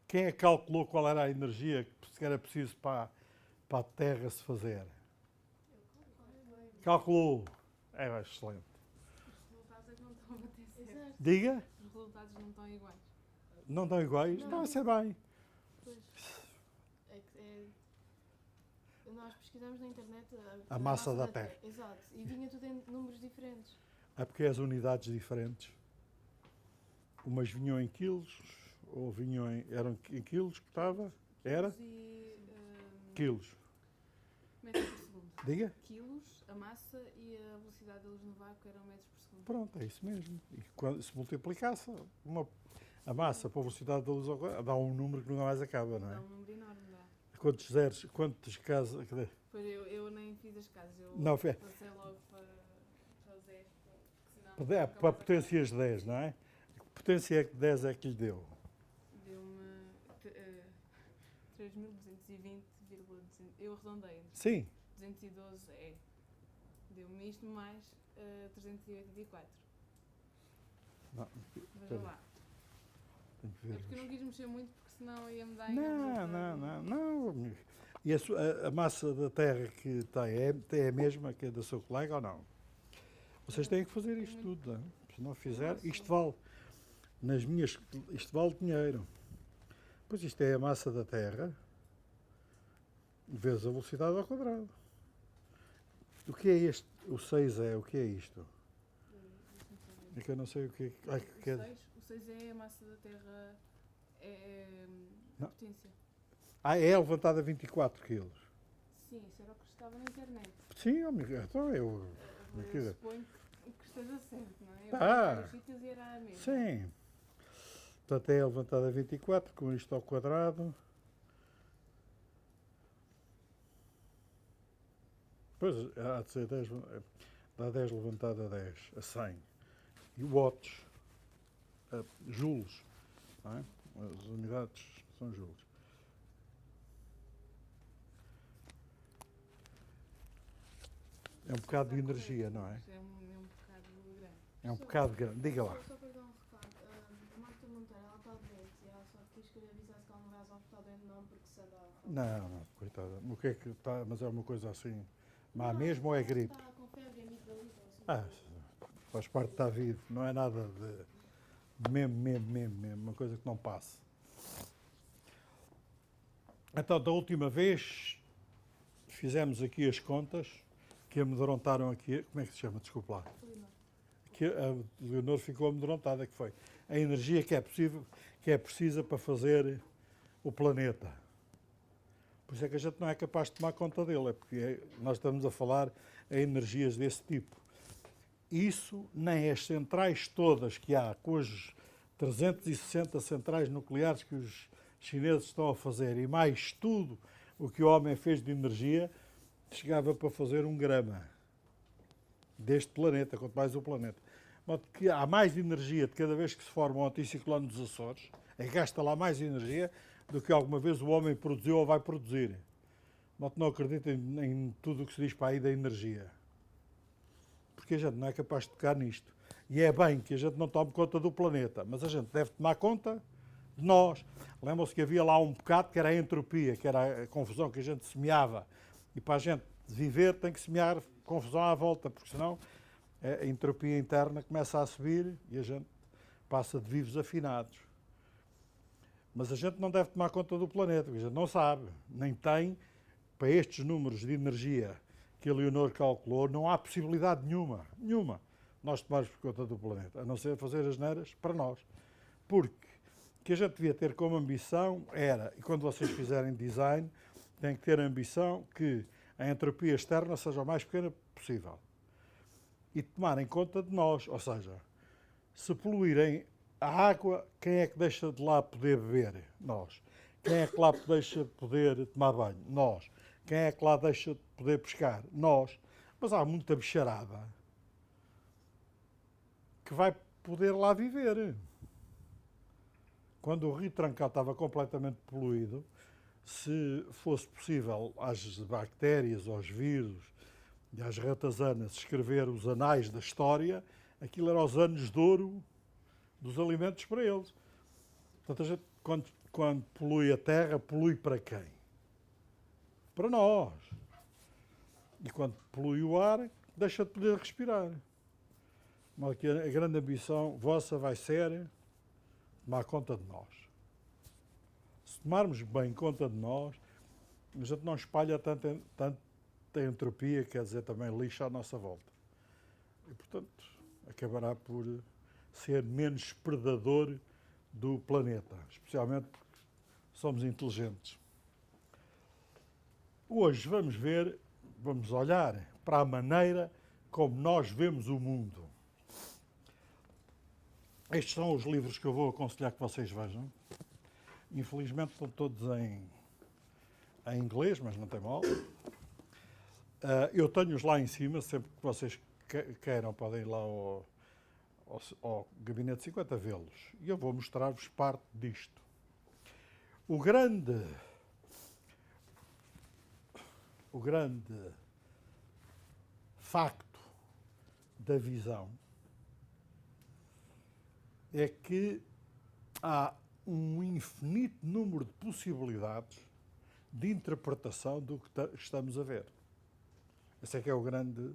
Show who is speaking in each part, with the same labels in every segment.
Speaker 1: Quem é que calculou qual era a energia que era preciso para a Terra se fazer? Calculou. É excelente.
Speaker 2: Os resultados é que não estão a bater certo.
Speaker 3: Exato.
Speaker 1: Diga?
Speaker 2: Os resultados não estão iguais.
Speaker 1: Não estão iguais?
Speaker 3: Não.
Speaker 1: Não, isso é bem.
Speaker 3: Pois. Nós pesquisamos na internet
Speaker 1: A massa da Terra.
Speaker 3: Exato. E vinha tudo em números diferentes.
Speaker 1: É porque as unidades diferentes. Umas vinham em quilos, ou vinham eram em quilos que estava? Era?
Speaker 2: E
Speaker 1: Quilos.
Speaker 2: metros por segundo.
Speaker 1: Diga?
Speaker 2: Quilos, a massa e a velocidade da luz no vácuo eram metros por segundo.
Speaker 1: Pronto, é isso mesmo. E quando se multiplicasse a massa para a velocidade da luz, dá um número que nunca mais acaba, não
Speaker 2: Dá
Speaker 1: é?
Speaker 2: um número enorme, dá.
Speaker 1: Quantos zeros, quantas casas...
Speaker 2: Pois eu nem fiz as casas, eu
Speaker 1: Não,
Speaker 2: passei logo para os 10, porque senão...
Speaker 1: para potências 10, não é? Que potência é que 10 é que lhe deu?
Speaker 2: Deu-me 3.220,200. Eu arredondei.
Speaker 1: Sim.
Speaker 2: 212 é. Deu-me isto mais 384.
Speaker 1: Não,
Speaker 2: Veja
Speaker 1: espera.
Speaker 2: lá.
Speaker 1: Tenho que
Speaker 2: É
Speaker 1: ver.
Speaker 2: porque eu não quis mexer muito, porque senão ia-me dar
Speaker 1: Não, amigo. E a massa da Terra que tem é a mesma que a da sua colega ou não? Vocês têm que fazer isto tudo, não é? Se não fizer, isto vale. Isto vale dinheiro. Pois isto é a massa da Terra vezes a velocidade ao quadrado. O que é este? O 6 é, o que é isto? É que eu não sei o que é. Ai, que é.
Speaker 2: O 6 é a massa da Terra, é
Speaker 1: Não.
Speaker 2: potência.
Speaker 1: É levantado a 24 kg.
Speaker 2: Sim, isso era o que estava na internet.
Speaker 1: Sim, amigo, então eu.
Speaker 2: Eu suponho que esteja certo, não é? Eu
Speaker 1: Ah.
Speaker 2: fui a vários sítios e era a mesma.
Speaker 1: Sim. Portanto, é levantado a 24, com isto ao quadrado. Pois, há de ser 10, dá 10 levantado a 10, a 100. E watts, joules, não é? As unidades são joules. É um bocado de energia, não é?
Speaker 2: É um bocado grande.
Speaker 1: É um bocado grande. Diga lá.
Speaker 3: Só para dar um recado. A Marta Monteiro, ela está doente. E ela só quis que eu lhe avisasse que ela não vai ao hospital doente não, porque se anda...
Speaker 1: Não, coitada. O que é que está? Mas é uma coisa assim, má mesmo ou é gripe?
Speaker 3: Está com febre, amigdalite ou assim.
Speaker 1: Ah, faz parte de estar vivo. Não é nada de mesmo. Uma coisa que não passa. Então, da última vez, fizemos aqui as contas que amedrontaram aqui. Como é que se chama? Desculpa lá.
Speaker 3: Leonor.
Speaker 1: Que a Leonor ficou amedrontada, que foi a energia que é precisa para fazer o planeta. Por isso é que a gente não é capaz de tomar conta dele, é porque nós estamos a falar em energias desse tipo. Isso nem as centrais todas que há, com as 360 centrais nucleares que os chineses estão a fazer, e mais tudo o que o homem fez de energia, chegava para fazer 1 grama deste planeta, quanto mais o planeta. De modo que há mais energia de cada vez que se forma um anticiclone dos Açores, gasta lá mais energia do que alguma vez o homem produziu ou vai produzir. De modo que não acreditem em tudo o que se diz para aí da energia. Porque a gente não é capaz de tocar nisto. E é bem que a gente não tome conta do planeta, mas a gente deve tomar conta de nós. Lembram-se que havia lá um bocado que era a entropia, que era a confusão que a gente semeava. E para a gente viver tem que semear confusão à volta, porque senão a entropia interna começa a subir e a gente passa de vivos afinados. Mas a gente não deve tomar conta do planeta, porque a gente não sabe, nem tem, para estes números de energia que a Leonor calculou, não há possibilidade nenhuma, nós tomarmos por conta do planeta, a não ser fazer as neiras para nós. Porque o que a gente devia ter como ambição era, e quando vocês fizerem design, têm que ter a ambição que a entropia externa seja o mais pequena possível. E tomarem conta de nós, ou seja, se poluírem a água, quem é que deixa de lá poder beber? Nós. Quem é que lá deixa de poder tomar banho? Nós. Quem é que lá deixa de poder pescar? Nós. Mas há muita bicharada que vai poder lá viver. Quando o Rio Trancão estava completamente poluído, se fosse possível às bactérias, aos vírus e às ratazanas escrever os anais da história, aquilo era os anos de ouro dos alimentos para eles. Portanto, a gente, quando polui a terra, polui para quem? Para nós. E quando polui o ar, deixa de poder respirar. Mas que a grande ambição vossa vai ser tomar conta de nós. Se tomarmos bem conta de nós, a gente não espalha tanta entropia, quer dizer, também lixo à nossa volta. E, portanto, acabará por ser menos predador do planeta, especialmente porque somos inteligentes. Hoje vamos olhar para a maneira como nós vemos o mundo. Estes são os livros que eu vou aconselhar que vocês vejam. Infelizmente estão todos em inglês, mas não tem mal. Eu tenho-os lá em cima, sempre que vocês queiram podem ir lá ao Gabinete 50 vê-los. E eu vou mostrar-vos parte disto. O grande facto da visão é que há um infinito número de possibilidades de interpretação do que estamos a ver. Esse é que é o grande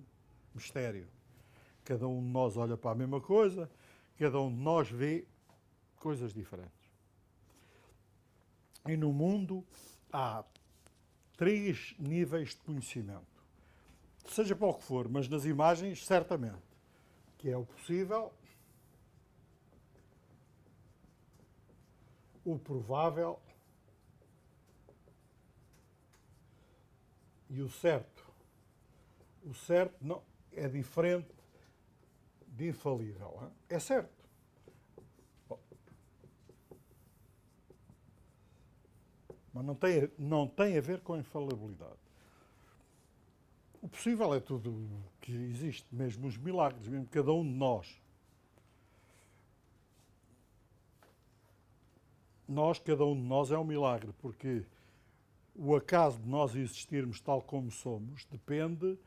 Speaker 1: mistério. Cada um de nós olha para a mesma coisa, cada um de nós vê coisas diferentes. E no mundo há 3 níveis de conhecimento. Seja para o que for, mas nas imagens, certamente. Que é o possível, o provável e o certo. O certo não, é diferente de infalível. Hein? É certo. Mas não tem a ver com a infalibilidade. O possível é tudo o que existe, mesmo os milagres, mesmo cada um de nós. Cada um de nós é um milagre, porque o acaso de nós existirmos tal como somos depende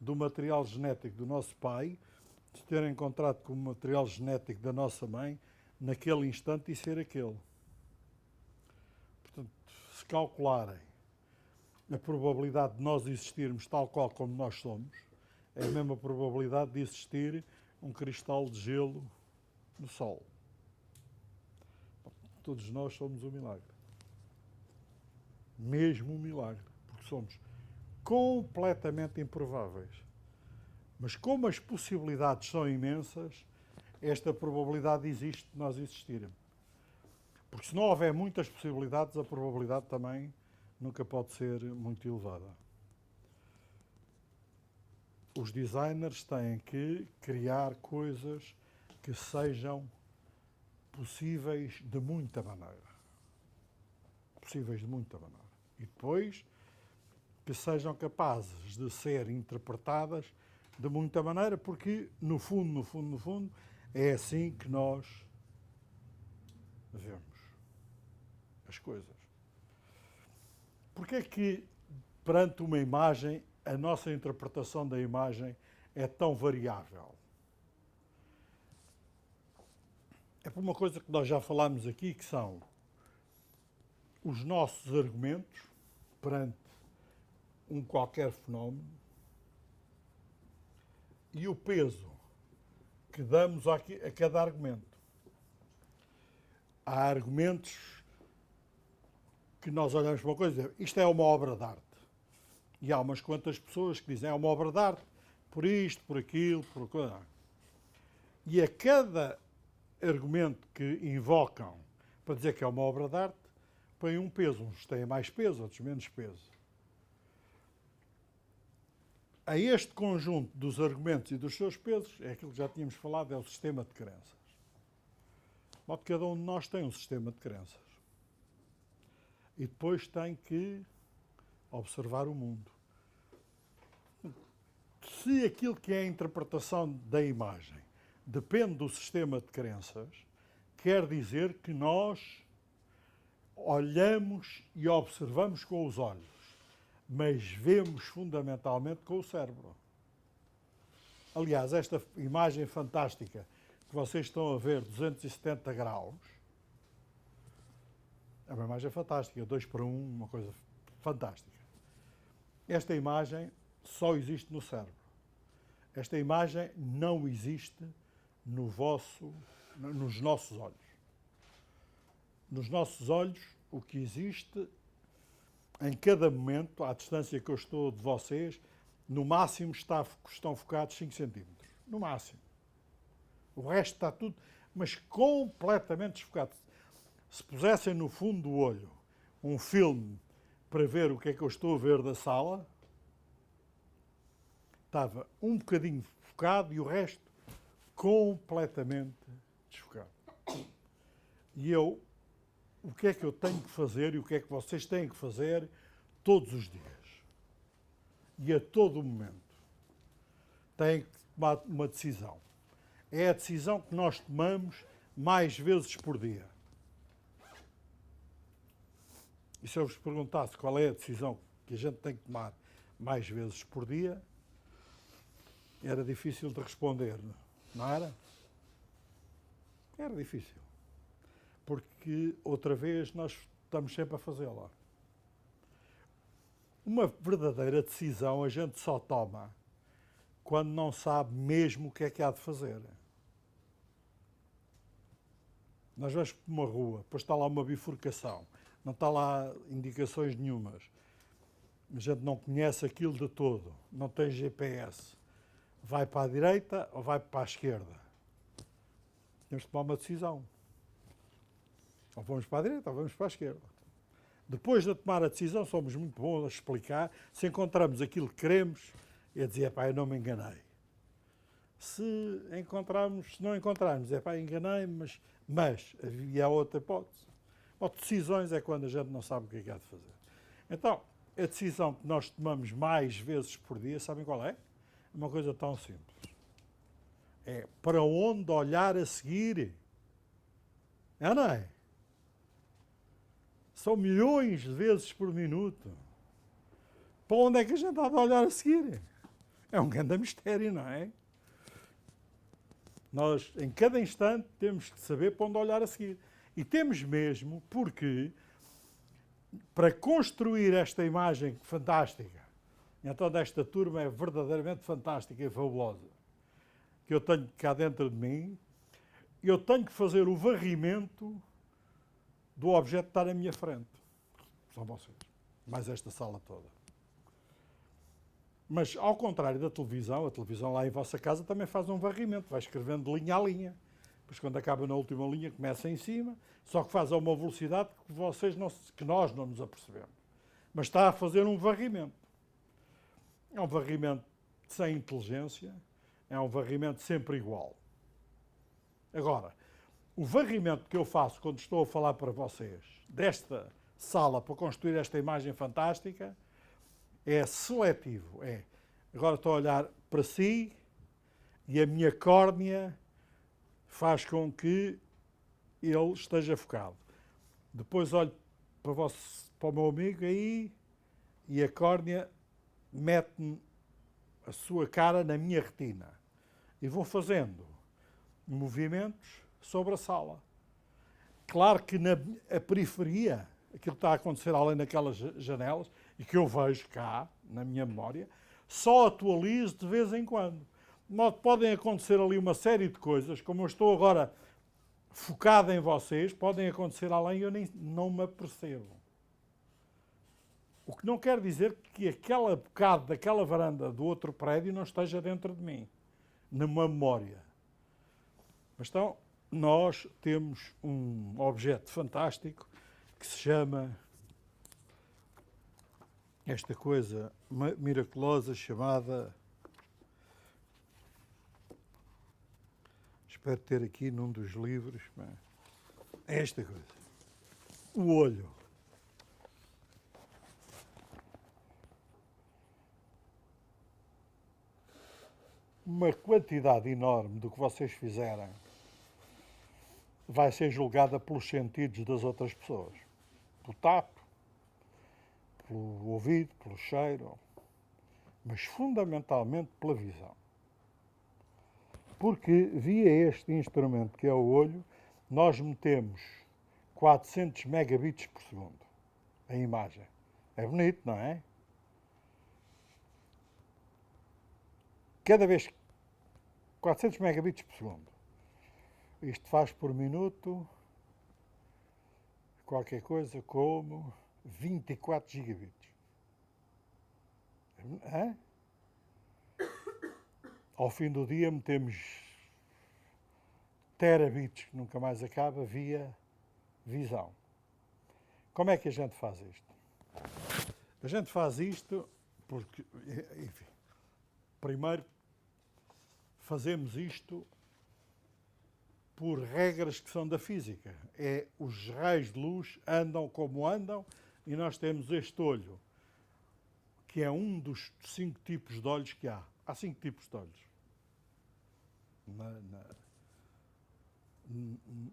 Speaker 1: do material genético do nosso pai, de ter encontrado com o material genético da nossa mãe naquele instante e ser aquele. Portanto, se calcularem a probabilidade de nós existirmos tal qual como nós somos, é a mesma probabilidade de existir um cristal de gelo no Sol. Todos nós somos um milagre. Mesmo um milagre, porque somos completamente improváveis. Mas como as possibilidades são imensas, esta probabilidade existe de nós existirmos. Porque se não houver muitas possibilidades, a probabilidade também nunca pode ser muito elevada. Os designers têm que criar coisas que sejam possíveis de muita maneira. Possíveis de muita maneira. E depois que sejam capazes de ser interpretadas de muita maneira, porque no fundo, é assim que nós vemos as coisas. Porque é que, perante uma imagem, a nossa interpretação da imagem é tão variável? É por uma coisa que nós já falámos aqui, que são os nossos argumentos perante um qualquer fenómeno e o peso que damos a cada argumento. Há argumentos que nós olhamos para uma coisa e dizemos, isto é uma obra de arte. E há umas quantas pessoas que dizem, é uma obra de arte por isto, por aquilo, por aquilo. E a cada argumento que invocam para dizer que é uma obra de arte, põem um peso. Uns têm mais peso, outros menos peso. A este conjunto dos argumentos e dos seus pesos, é aquilo que já tínhamos falado, é o sistema de crenças. De modo que cada um de nós tem um sistema de crenças. E depois tem que observar o mundo. Se aquilo que é a interpretação da imagem depende do sistema de crenças, quer dizer que nós olhamos e observamos com os olhos, mas vemos fundamentalmente com o cérebro. Aliás, esta imagem fantástica que vocês estão a ver, 270 graus, É uma imagem fantástica, 2:1, uma coisa fantástica. Esta imagem só existe no cérebro. Esta imagem não existe nos nossos olhos. Nos nossos olhos, o que existe em cada momento, à distância que eu estou de vocês, no máximo estão focados 5 centímetros. No máximo. O resto está tudo, mas completamente desfocado. Se pusessem no fundo do olho um filme para ver o que é que eu estou a ver da sala, estava um bocadinho focado e o resto completamente desfocado. E eu, o que é que eu tenho que fazer e o que é que vocês têm que fazer todos os dias? E a todo momento. Têm que tomar uma decisão. É a decisão que nós tomamos mais vezes por dia. E se eu vos perguntasse qual é a decisão que a gente tem que tomar mais vezes por dia, era difícil de responder, não era? Era difícil. Porque, outra vez, nós estamos sempre a fazê-la. Uma verdadeira decisão a gente só toma quando não sabe mesmo o que é que há de fazer. Nós vamos por uma rua, depois está lá uma bifurcação, não está lá indicações nenhumas. A gente não conhece aquilo de todo, não tem GPS. Vai para a direita ou vai para a esquerda? Temos de tomar uma decisão. Ou vamos para a direita ou vamos para a esquerda. Depois de tomar a decisão, somos muito bons a explicar. Se encontramos aquilo que queremos, é dizer, pá, eu não me enganei. Se não encontrarmos, é pá, enganei-me, mas havia outra hipótese. Ou decisões é quando a gente não sabe o que é que há de fazer. Então, a decisão que nós tomamos mais vezes por dia, sabem qual é? Uma coisa tão simples. É para onde olhar a seguir. É, não é? São milhões de vezes por minuto. Para onde é que a gente há de olhar a seguir? É um grande mistério, não é? Nós, em cada instante, temos que saber para onde olhar a seguir. E temos mesmo, porque, para construir esta imagem fantástica, então desta turma é verdadeiramente fantástica e fabulosa, que eu tenho cá dentro de mim, eu tenho que fazer o varrimento do objeto que está na minha frente. São vocês. Mais esta sala toda. Mas, ao contrário da televisão, a televisão lá em vossa casa também faz um varrimento, vai escrevendo de linha a linha. Depois, quando acaba na última linha, começa em cima, só que faz a uma velocidade que nós não nos apercebemos. Mas está a fazer um varrimento. É um varrimento sem inteligência, é um varrimento sempre igual. Agora, o varrimento que eu faço quando estou a falar para vocês desta sala para construir esta imagem fantástica é seletivo. Agora estou a olhar para si e a minha córnea faz com que ele esteja focado. Depois olho para o meu amigo aí e a córnea mete-me a sua cara na minha retina. E vou fazendo movimentos sobre a sala. Claro que na periferia, aquilo que está a acontecer além daquelas janelas, e que eu vejo cá, na minha memória, só atualizo de vez em quando. Podem acontecer ali uma série de coisas, como eu estou agora focado em vocês, podem acontecer além e eu não me apercebo. O que não quer dizer que aquele bocado daquela varanda do outro prédio não esteja dentro de mim, numa memória. Mas então, nós temos um objeto fantástico que se chama esta coisa miraculosa chamada, espero ter aqui num dos livros, é esta coisa, o olho. Uma quantidade enorme do que vocês fizerem vai ser julgada pelos sentidos das outras pessoas. Pelo tato, pelo ouvido, pelo cheiro, mas fundamentalmente pela visão. Porque via este instrumento que é o olho, nós metemos 400 megabits por segundo, a imagem. É bonito, não é? Cada vez 400 megabits por segundo. Isto faz por minuto qualquer coisa como 24 gigabits. Hã? Ao fim do dia metemos terabits, que nunca mais acaba, via visão. Como é que a gente faz isto? A gente faz isto porque, enfim, primeiro fazemos isto por regras que são da física. Os raios de luz andam como andam e nós temos este olho, que é um dos 5 tipos de olhos que há. Há 5 tipos de olhos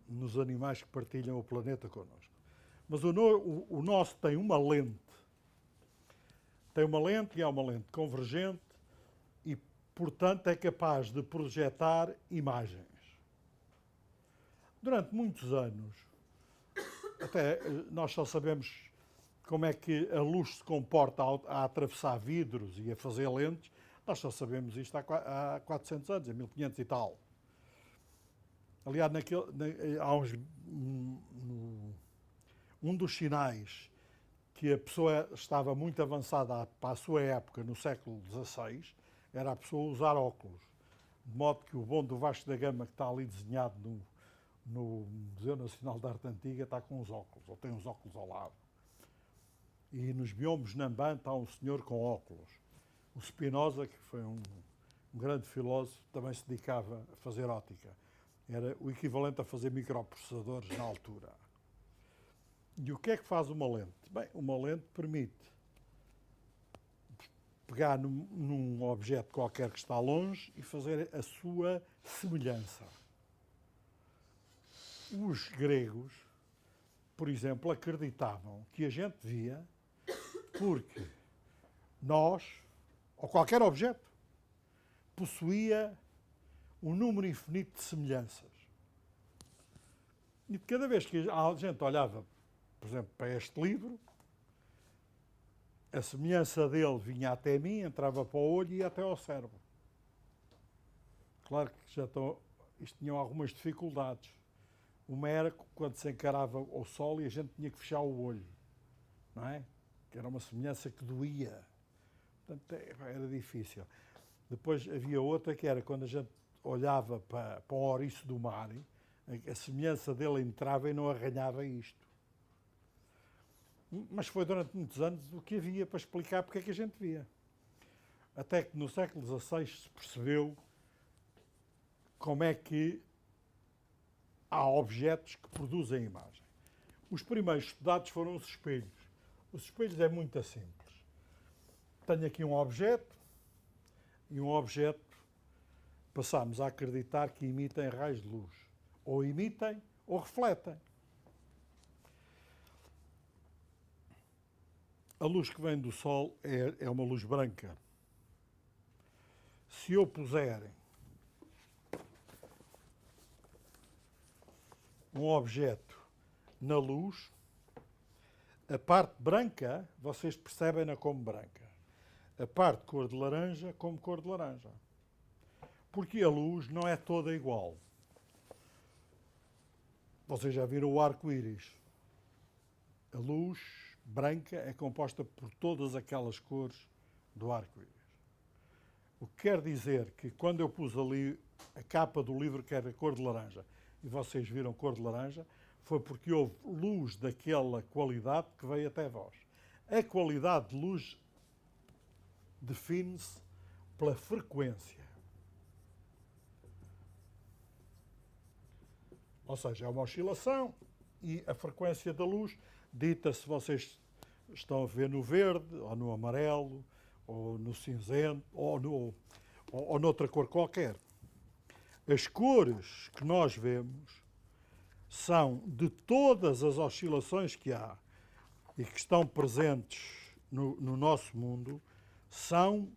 Speaker 1: nos animais que partilham o planeta connosco. Mas o nosso tem uma lente. Tem uma lente e é uma lente convergente e, portanto, é capaz de projetar imagens. Durante muitos anos, até nós só sabemos como é que a luz se comporta a atravessar vidros e a fazer lentes, nós só sabemos isto há 400 anos, em 1500 e tal. Aliás, um dos sinais que a pessoa estava muito avançada para a sua época, no século XVI, era a pessoa usar óculos. De modo que o bonde do Vasco da Gama, que está ali desenhado no Museu Nacional de Arte Antiga, está com os óculos, ou tem os óculos ao lado. E nos biombos Namban está um senhor com óculos. O Spinoza, que foi um grande filósofo, também se dedicava a fazer óptica. Era o equivalente a fazer microprocessadores na altura. E o que é que faz uma lente? Bem, uma lente permite pegar num objeto qualquer que está longe e fazer a sua semelhança. Os gregos, por exemplo, acreditavam que a gente via porque nós, ou qualquer objeto, possuía um número infinito de semelhanças. E de cada vez que a gente olhava, por exemplo, para este livro, a semelhança dele vinha até mim, entrava para o olho e ia até ao cérebro. Claro que isto tinha algumas dificuldades. Uma era quando se encarava ao sol e a gente tinha que fechar o olho, não é? Que era uma semelhança que doía. Portanto, era difícil. Depois havia outra que era quando a gente olhava para o ouriço do mar, a semelhança dele entrava e não arranhava isto. Mas foi durante muitos anos o que havia para explicar porque é que a gente via. Até que no século XVI se percebeu como é que há objetos que produzem imagem. Os primeiros estudados foram os espelhos. Os espelhos é muito simples. Tenho aqui um objeto e um objeto passámos a acreditar que emitem raios de luz. Ou emitem ou refletem. A luz que vem do Sol é uma luz branca. Se eu puser um objeto na luz, a parte branca, vocês percebem-na como branca. A parte cor de laranja, como cor de laranja. Porque a luz não é toda igual. Vocês já viram o arco-íris. A luz branca é composta por todas aquelas cores do arco-íris. O que quer dizer que quando eu pus ali a capa do livro que era cor de laranja e vocês viram cor de laranja, foi porque houve luz daquela qualidade que veio até vós. A qualidade de luz define-se pela frequência. Ou seja, é uma oscilação e a frequência da luz dita se vocês estão a ver no verde, ou no amarelo, ou no cinzento, ou noutra cor qualquer. As cores que nós vemos são de todas as oscilações que há e que estão presentes no nosso mundo, são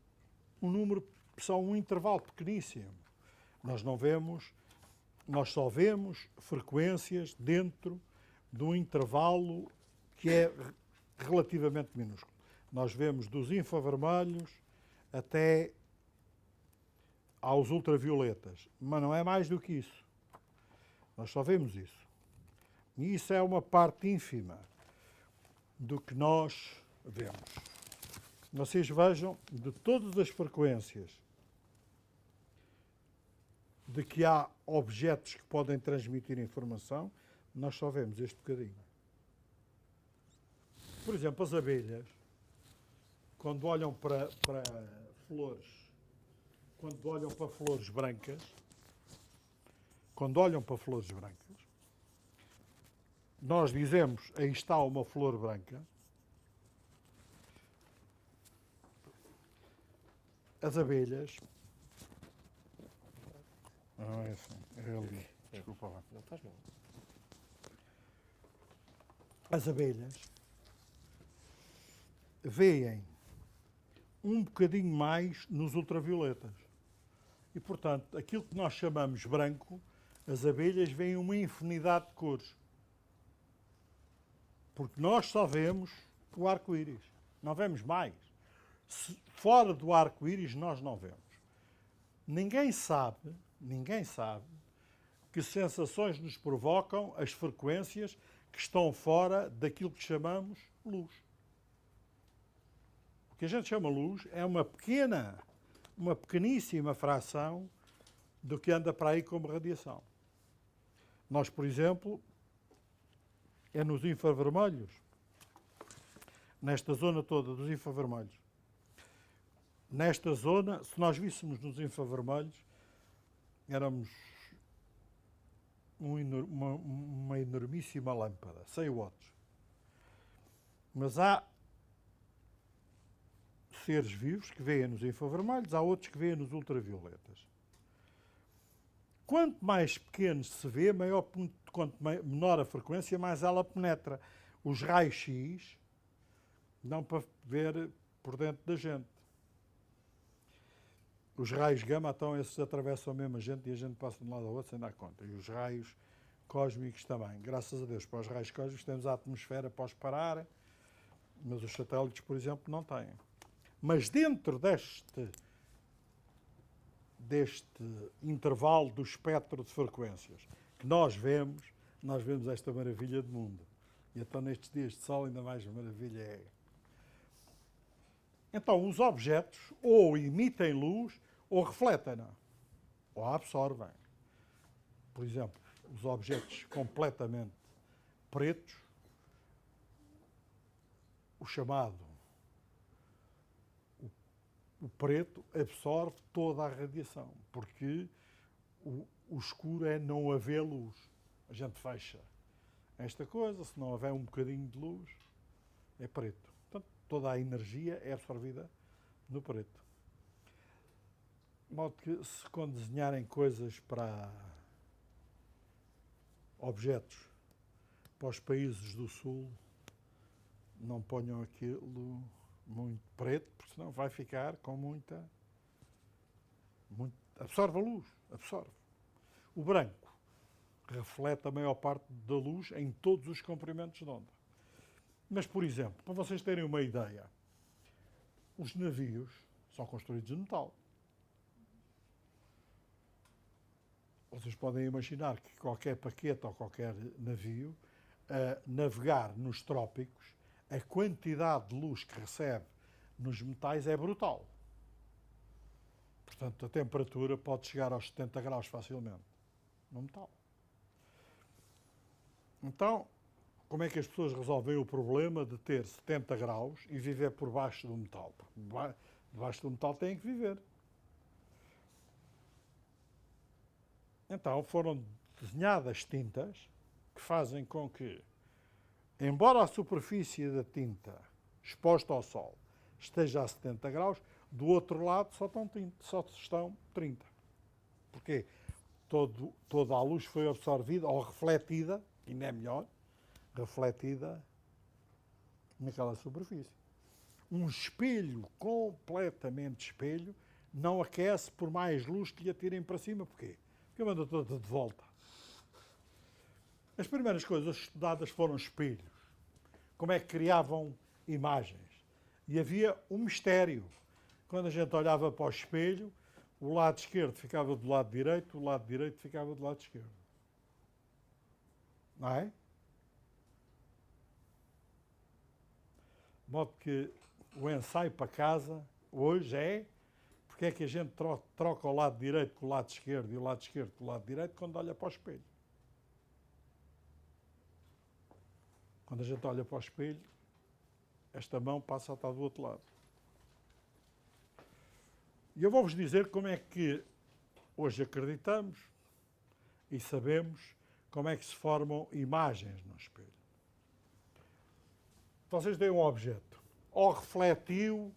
Speaker 1: um intervalo pequeníssimo. Nós só vemos frequências dentro de um intervalo que é relativamente minúsculo. Nós vemos dos infravermelhos até aos ultravioletas, mas não é mais do que isso. Nós só vemos isso. E isso é uma parte ínfima do que nós vemos. Vocês vejam, de todas as frequências de que há objetos que podem transmitir informação, nós só vemos este bocadinho. Por exemplo, as abelhas, quando olham para flores, quando olham para flores brancas, nós dizemos, aí está uma flor branca. As abelhas... Não é assim, é ali. Desculpa lá.
Speaker 4: Não faz mal.
Speaker 1: As abelhas veem um bocadinho mais nos ultravioletas. E, portanto, aquilo que nós chamamos branco, as abelhas veem uma infinidade de cores. Porque nós só vemos o arco-íris. Não vemos mais. Fora do arco-íris, nós não vemos. Ninguém sabe que sensações nos provocam as frequências que estão fora daquilo que chamamos luz. O que a gente chama luz é uma pequeníssima fração do que anda para aí como radiação. Nós, por exemplo, é nos infravermelhos, nesta zona toda dos infravermelhos. Nesta zona, se nós víssemos nos infravermelhos, éramos uma enormíssima lâmpada, 100 watts. Mas há seres vivos que veem nos infravermelhos, há outros que veem nos ultravioletas. Quanto mais pequeno se vê, quanto menor a frequência, mais ela penetra. Os raios X dão para ver por dentro da gente. Os raios gama, então, esses atravessam a mesma gente e a gente passa de um lado ao outro sem dar conta. E os raios cósmicos também. Graças a Deus, para os raios cósmicos temos a atmosfera para os parar, mas os satélites, por exemplo, não têm. Mas dentro deste intervalo do espectro de frequências que nós vemos esta maravilha de mundo. E então, nestes dias de sol, ainda mais maravilha é. Então, os objetos ou emitem luz ou refletem-na, ou a absorvem. Por exemplo, os objetos completamente pretos, o chamado, o preto absorve toda a radiação, porque o escuro é não haver luz. A gente fecha esta coisa, se não houver um bocadinho de luz, é preto. Portanto, toda a energia é absorvida no preto. De modo que, se quando desenharem coisas para objetos para os países do Sul, não ponham aquilo muito preto, porque senão vai ficar com muita absorve a luz, absorve. O branco reflete a maior parte da luz em todos os comprimentos de onda. Mas, por exemplo, para vocês terem uma ideia, os navios são construídos de metal. Vocês podem imaginar que qualquer paquete ou qualquer navio a navegar nos trópicos, a quantidade de luz que recebe nos metais é brutal. Portanto, a temperatura pode chegar aos 70 graus facilmente no metal. Então, como é que as pessoas resolvem o problema de ter 70 graus e viver por baixo do metal? Porque debaixo do metal têm que viver. Então, foram desenhadas tintas que fazem com que, embora a superfície da tinta exposta ao sol esteja a 70 graus, do outro lado só estão 30. Porquê? Toda a luz foi absorvida ou refletida, ainda é melhor, refletida naquela superfície. Um espelho completamente espelho não aquece por mais luz que lhe atirem para cima. Porquê? Porque manda toda de volta. As primeiras coisas estudadas foram espelhos. Como é que criavam imagens. E havia um mistério. Quando a gente olhava para o espelho, o lado esquerdo ficava do lado direito, o lado direito ficava do lado esquerdo. Não é? De modo que o ensaio para casa hoje é porque é que a gente troca o lado direito com o lado esquerdo e o lado esquerdo com o lado direito quando olha para o espelho. Quando a gente olha para o espelho, esta mão passa a estar do outro lado. E eu vou-vos dizer como é que hoje acreditamos e sabemos como é que se formam imagens no espelho. Vocês têm um objeto, ou refletiu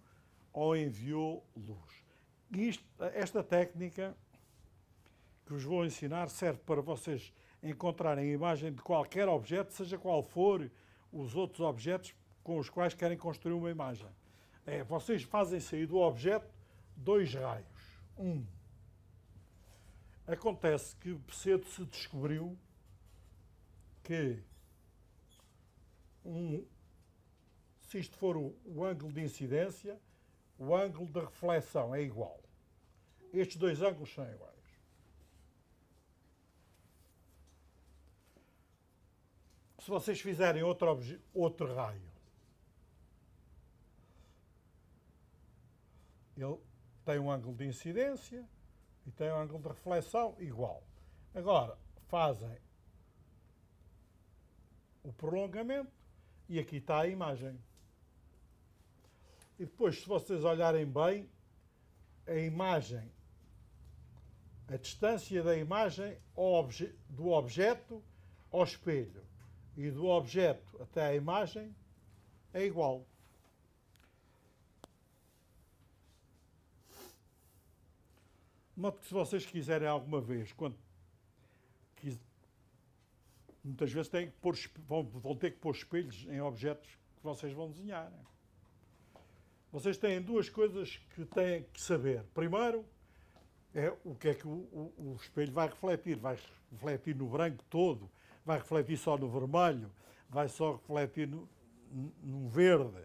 Speaker 1: ou enviou luz. Esta técnica que vos vou ensinar serve para vocês encontrarem a imagem de qualquer objeto, seja qual for os outros objetos com os quais querem construir uma imagem. Vocês fazem sair do objeto dois raios. Acontece que cedo se descobriu que se isto for o ângulo de incidência, o ângulo de reflexão é igual. Estes dois ângulos são iguais. Se vocês fizerem outro raio, ele tem um ângulo de incidência e tem um ângulo de reflexão igual. Agora, fazem o prolongamento e aqui está a imagem. E depois, se vocês olharem bem, a imagem, a distância da imagem do objeto ao espelho e do objeto até à imagem é igual. De modo que se vocês quiserem alguma vez, muitas vezes vão ter que pôr espelhos em objetos que vocês vão desenhar. Vocês têm duas coisas que têm que saber. Primeiro, é o que é que o espelho vai refletir. Vai refletir no branco todo, vai refletir só no vermelho, vai só refletir no verde.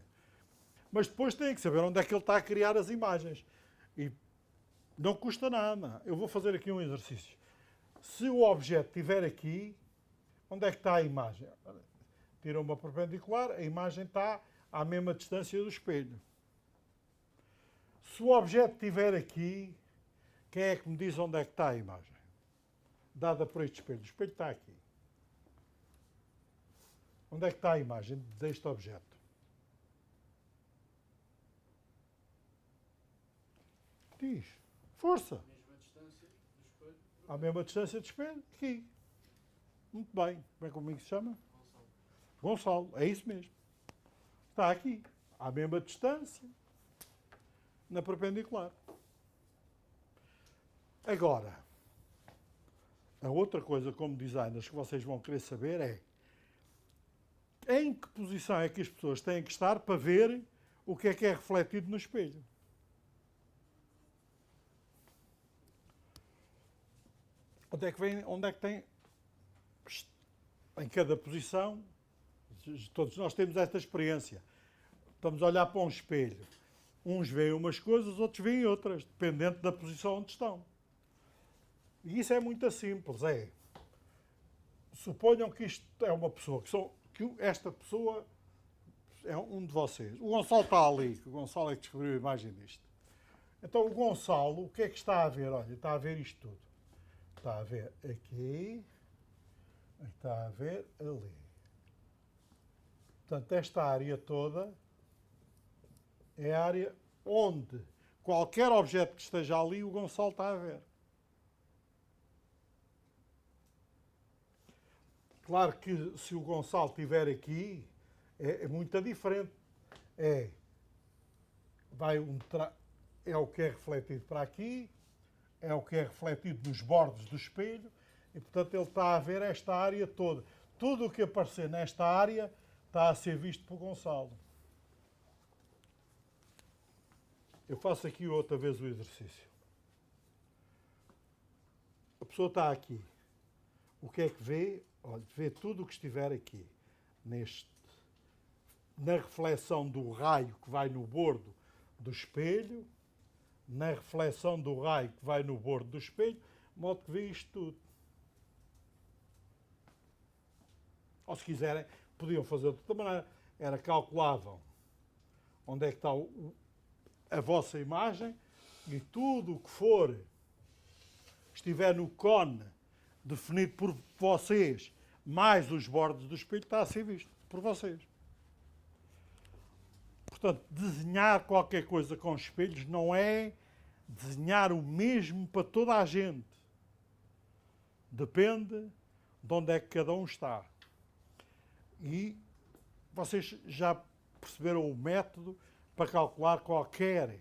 Speaker 1: Mas depois têm que saber onde é que ele está a criar as imagens. E não custa nada. Eu vou fazer aqui um exercício. Se o objeto estiver aqui, onde é que está a imagem? Tira uma perpendicular, a imagem está à mesma distância do espelho. Se o objeto estiver aqui, quem é que me diz onde é que está a imagem? Dada por este espelho. O espelho está aqui. Onde é que está a imagem deste objeto? Diz. Força.
Speaker 4: Mesma distância do espelho.
Speaker 1: À mesma distância do espelho? Aqui. Muito bem. Como é que se chama?
Speaker 4: Gonçalo.
Speaker 1: Gonçalo. É isso mesmo. Está aqui. À mesma distância. Na perpendicular. Agora, a outra coisa como designers que vocês vão querer saber é em que posição é que as pessoas têm que estar para ver o que é refletido no espelho. Onde é que tem em cada posição? Todos nós temos esta experiência. Estamos a olhar para um espelho. Uns veem umas coisas, outros veem outras, dependendo da posição onde estão. E isso é muito simples. Suponham que isto é uma pessoa, que esta pessoa é um de vocês. O Gonçalo está ali, o Gonçalo é que descobriu a imagem disto. Então o Gonçalo, o que é que está a ver? Olha, está a ver isto tudo. Está a ver aqui, está a ver ali. Portanto, esta área toda é a área onde qualquer objeto que esteja ali, o Gonçalo está a ver. Claro que se o Gonçalo estiver aqui, é muito diferente. É o que é refletido para aqui, é o que é refletido nos bordos do espelho, e portanto ele está a ver esta área toda. Tudo o que aparecer nesta área está a ser visto por Gonçalo. Eu faço aqui outra vez o exercício. A pessoa está aqui. o que é que vê? Olha, vê tudo o que estiver aqui, na reflexão do raio que vai no bordo do espelho, na reflexão do raio que vai no bordo do espelho, de modo que vê isto tudo. Ou se quiserem, podiam fazer de outra maneira, calculavam onde é que está a vossa imagem e tudo o que estiver no cone definido por vocês, mais os bordos do espelho, está a ser visto por vocês. Portanto, desenhar qualquer coisa com espelhos não é desenhar o mesmo para toda a gente. Depende de onde é que cada um está. E vocês já perceberam o método para calcular qualquer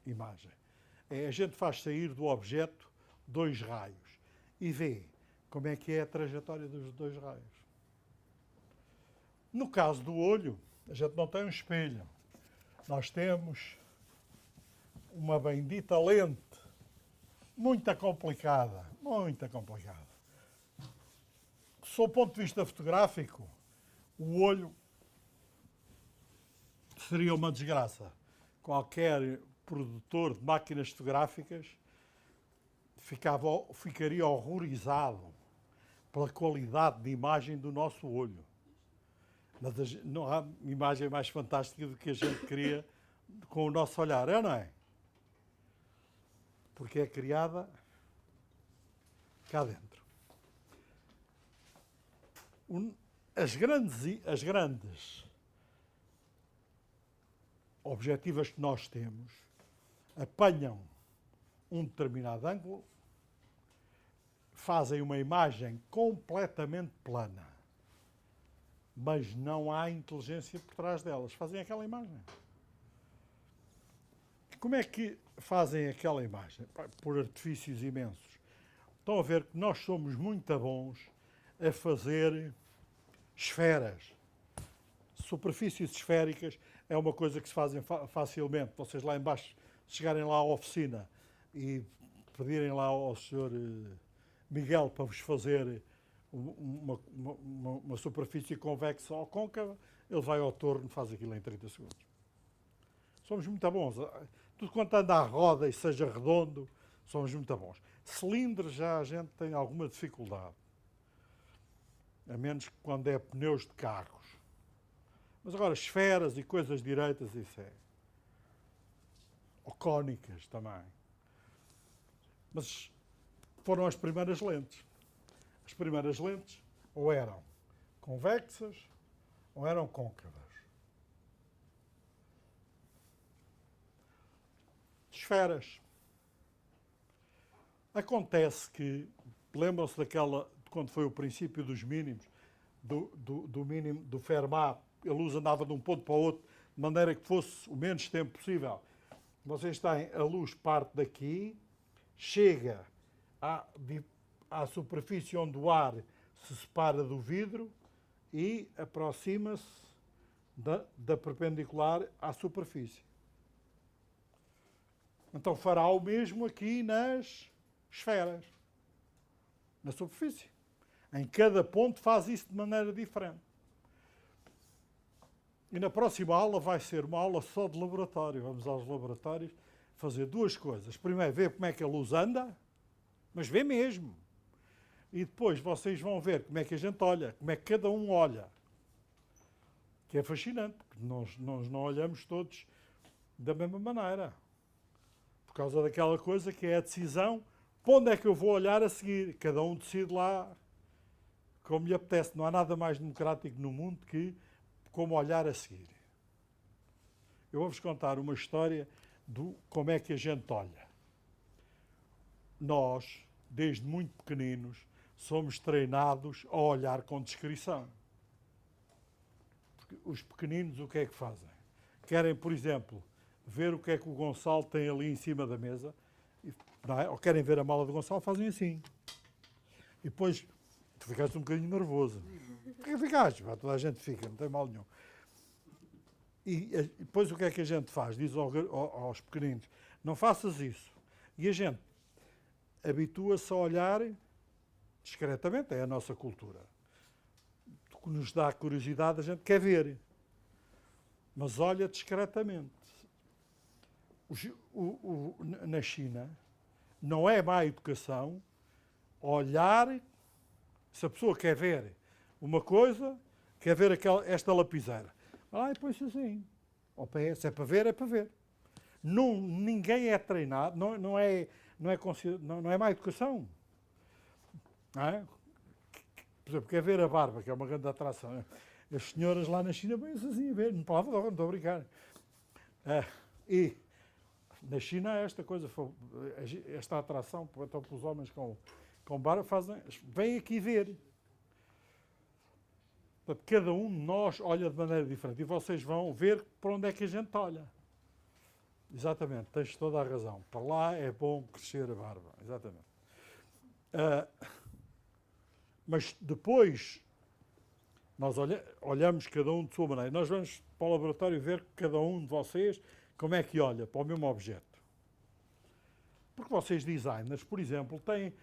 Speaker 1: imagem. A gente faz sair do objeto 2 raios e vê como é que é a trajetória dos 2 raios. No caso do olho, a gente não tem um espelho. Nós temos uma bendita lente muito complicada, muito complicada. Sob o ponto de vista fotográfico, o olho seria uma desgraça. Qualquer produtor de máquinas fotográficas ficaria horrorizado pela qualidade de imagem do nosso olho. Mas não há imagem mais fantástica do que a gente cria com o nosso olhar, não é? Porque é criada cá dentro. As grandes objetivas que nós temos apanham um determinado ângulo, fazem uma imagem completamente plana, mas não há inteligência por trás delas. Fazem aquela imagem. Como é que fazem aquela imagem? Por artifícios imensos. Estão a ver que nós somos muito bons a fazer esferas. Superfícies esféricas é uma coisa que se fazem facilmente. Vocês lá embaixo, se chegarem lá à oficina e pedirem lá ao Sr. Miguel para vos fazer uma superfície convexa ou côncava, ele vai ao torno e faz aquilo em 30 segundos. Somos muito bons. Tudo quanto anda à roda e seja redondo, somos muito bons. Cilindros já a gente tem alguma dificuldade. A menos que quando é pneus de carros. Mas agora, esferas e coisas direitas, isso é. Ou cónicas também. Mas foram as primeiras lentes. As primeiras lentes ou eram convexas ou eram côncavas. Esferas. Acontece que, lembram-se daquela, quando foi o princípio dos mínimos, do mínimo do Fermat, a luz andava de um ponto para o outro, de maneira que fosse o menos tempo possível. Vocês têm, a luz parte daqui, chega à superfície onde o ar se separa do vidro e aproxima-se da perpendicular à superfície. Então fará o mesmo aqui nas esferas, na superfície. Em cada ponto faz isso de maneira diferente. E na próxima aula vai ser uma aula só de laboratório. Vamos aos laboratórios fazer 2 coisas. Primeiro, ver como é que a luz anda, mas vê mesmo. E depois vocês vão ver como é que a gente olha, como é que cada um olha. Que é fascinante, porque nós não olhamos todos da mesma maneira. Por causa daquela coisa que é a decisão, para onde é que eu vou olhar a seguir? Cada um decide lá como lhe apetece. Não há nada mais democrático no mundo que como olhar a seguir. Eu vou-vos contar uma história de como é que a gente olha. Nós, desde muito pequeninos, somos treinados a olhar com discrição. Porque os pequeninos o que é que fazem? Querem, por exemplo, ver o que é que o Gonçalo tem ali em cima da mesa, não é? Ou querem ver a mala do Gonçalo, fazem assim. E depois, tu ficaste um bocadinho nervoso. Porquê ficaste? Toda a gente fica, não tem mal nenhum. E depois o que é que a gente faz? Diz aos pequeninos, não faças isso. E a gente habitua-se a olhar discretamente, é a nossa cultura. O que nos dá curiosidade, a gente quer ver. Mas olha discretamente. Na China, não é má educação olhar, se a pessoa quer ver uma coisa, quer ver esta lapiseira. Vai lá e põe-se assim. Se é para ver, é para ver. Ninguém é treinado, não é má educação. Não é? Por exemplo, quer ver a barba, que é uma grande atração. As senhoras lá na China vêm-se assim a ver, não estou a brincar. E na China esta coisa, esta atração, então para os homens com barba, vêm aqui ver. Portanto, cada um de nós olha de maneira diferente e vocês vão ver para onde é que a gente olha. Exatamente, tens toda a razão. Para lá é bom crescer a barba. Exatamente. Mas depois nós olhamos cada um de sua maneira. Nós vamos para o laboratório ver cada um de vocês como é que olha para o mesmo objeto. Porque vocês, designers, por exemplo, têm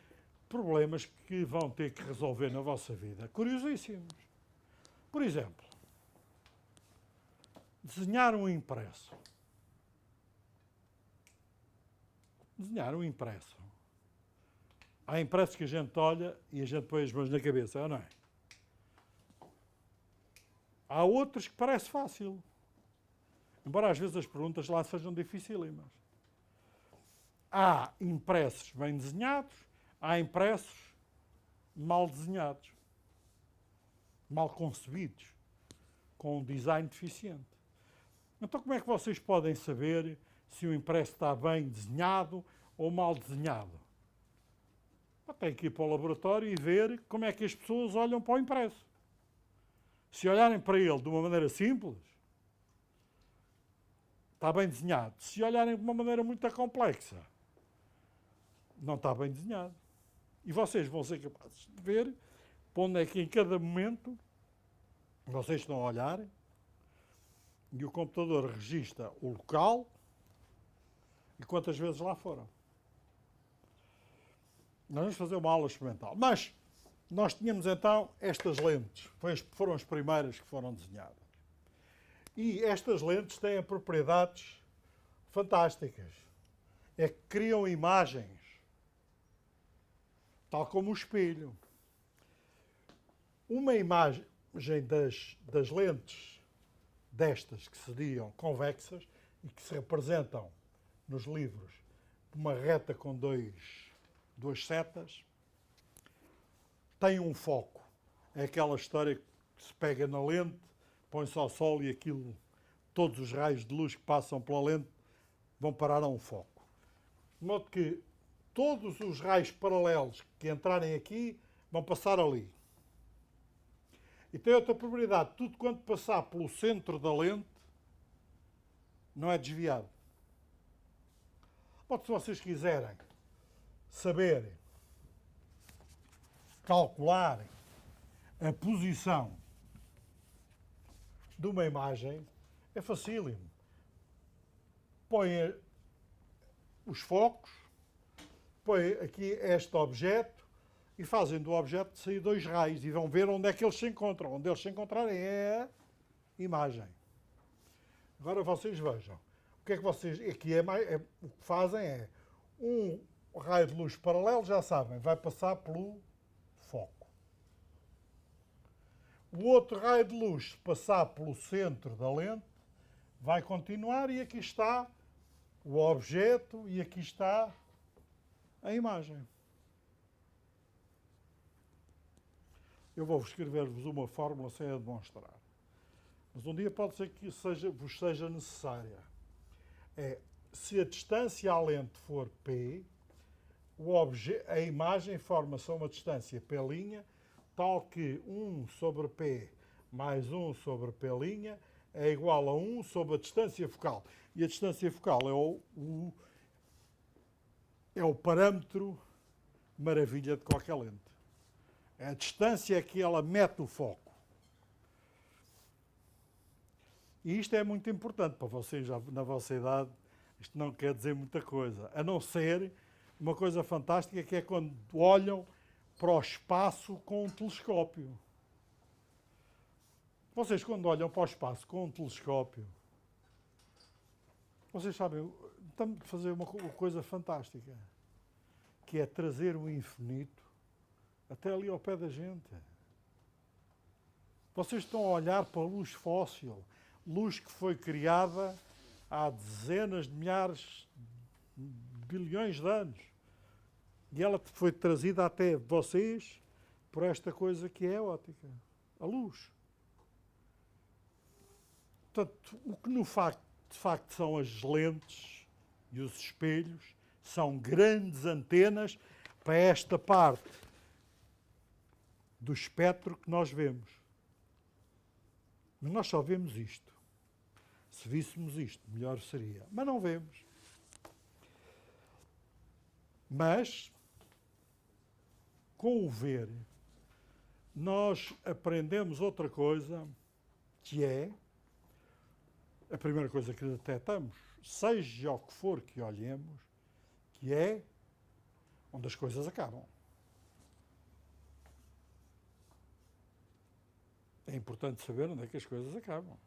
Speaker 1: problemas que vão ter que resolver na vossa vida. Curiosíssimos. Por exemplo, desenhar um impresso. Desenhar um impresso. Há impressos que a gente olha e a gente põe as mãos na cabeça, ou não é? Há outros que parece fácil. Embora às vezes as perguntas lá sejam dificílimas. Há impressos bem desenhados, há impressos mal desenhados, mal concebidos, com um design deficiente. Então como é que vocês podem saber se o impresso está bem desenhado ou mal desenhado? Tem que ir para o laboratório e ver como é que as pessoas olham para o impresso. Se olharem para ele de uma maneira simples, está bem desenhado. Se olharem de uma maneira muito complexa, não está bem desenhado. E vocês vão ser capazes de ver para onde é que em cada momento vocês estão a olhar e o computador registra o local e quantas vezes lá foram. Nós vamos fazer uma aula experimental. Mas nós tínhamos então estas lentes. Foram as primeiras que foram desenhadas. E estas lentes têm propriedades fantásticas. É que criam imagens, tal como o espelho. Uma imagem das lentes destas, que seriam convexas e que se representam nos livros uma reta com duas setas, tem um foco. É aquela história que se pega na lente, põe-se ao sol e aquilo, todos os raios de luz que passam pela lente vão parar a um foco. De modo que todos os raios paralelos que entrarem aqui vão passar ali. E tem outra propriedade, tudo quanto passar pelo centro da lente não é desviado. Pode, se vocês quiserem saber calcular a posição de uma imagem, é facílimo. Põe os focos, põe aqui este objeto e fazem do objeto sair dois raios e vão ver onde é que eles se encontram. Onde eles se encontrarem é a imagem. Agora vocês vejam. O que é que vocês... Aqui o que fazem é um raio de luz paralelo, já sabem, vai passar pelo foco. O outro raio de luz, se passar pelo centro da lente, vai continuar e aqui está o objeto e aqui está a imagem. Eu vou escrever-vos uma fórmula sem a demonstrar. Mas um dia pode ser que vos seja necessária. Se a distância à lente for P, a imagem forma-se a uma distância P', tal que 1 sobre P mais 1 sobre P' é igual a 1 sobre a distância focal. E a distância focal é o parâmetro maravilha de qualquer lente. É a distância que ela mete o foco. E isto é muito importante para vocês, já na vossa idade. Isto não quer dizer muita coisa, a não ser uma coisa fantástica que é quando olham para o espaço com um telescópio. Vocês, quando olham para o espaço com um telescópio, vocês sabem, estamos a fazer uma coisa fantástica, que é trazer o infinito até ali ao pé da gente. Vocês estão a olhar para a luz fóssil, luz que foi criada há dezenas de milhares de bilhões de anos. E ela foi trazida até vocês por esta coisa que é a óptica, a luz. Portanto, o que de facto são as lentes e os espelhos são grandes antenas para esta parte do espectro que nós vemos. Mas nós só vemos isto. Se víssemos isto, melhor seria. Mas não vemos. Mas, com o ver, nós aprendemos outra coisa, que é a primeira coisa que detectamos, seja o que for que olhemos, que é onde as coisas acabam. É importante saber onde é que as coisas acabam.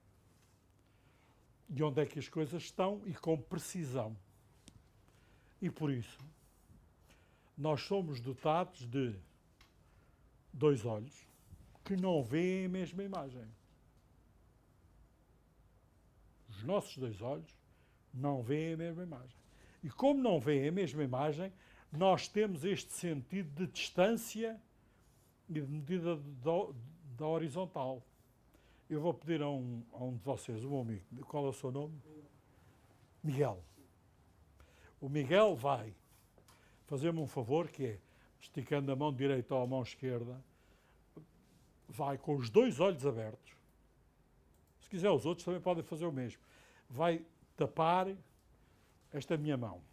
Speaker 1: E onde é que as coisas estão e com precisão. E por isso, nós somos dotados de dois olhos que não veem a mesma imagem. Os nossos dois olhos não veem a mesma imagem. E como não veem a mesma imagem, nós temos este sentido de distância e de medida da horizontal. Eu vou pedir a um de vocês, um amigo, qual é o seu nome? Miguel. O Miguel vai fazer-me um favor, que é, esticando a mão direita ou a mão esquerda, vai com os dois olhos abertos. Se quiser, os outros também podem fazer o mesmo. Vai tapar esta minha mão.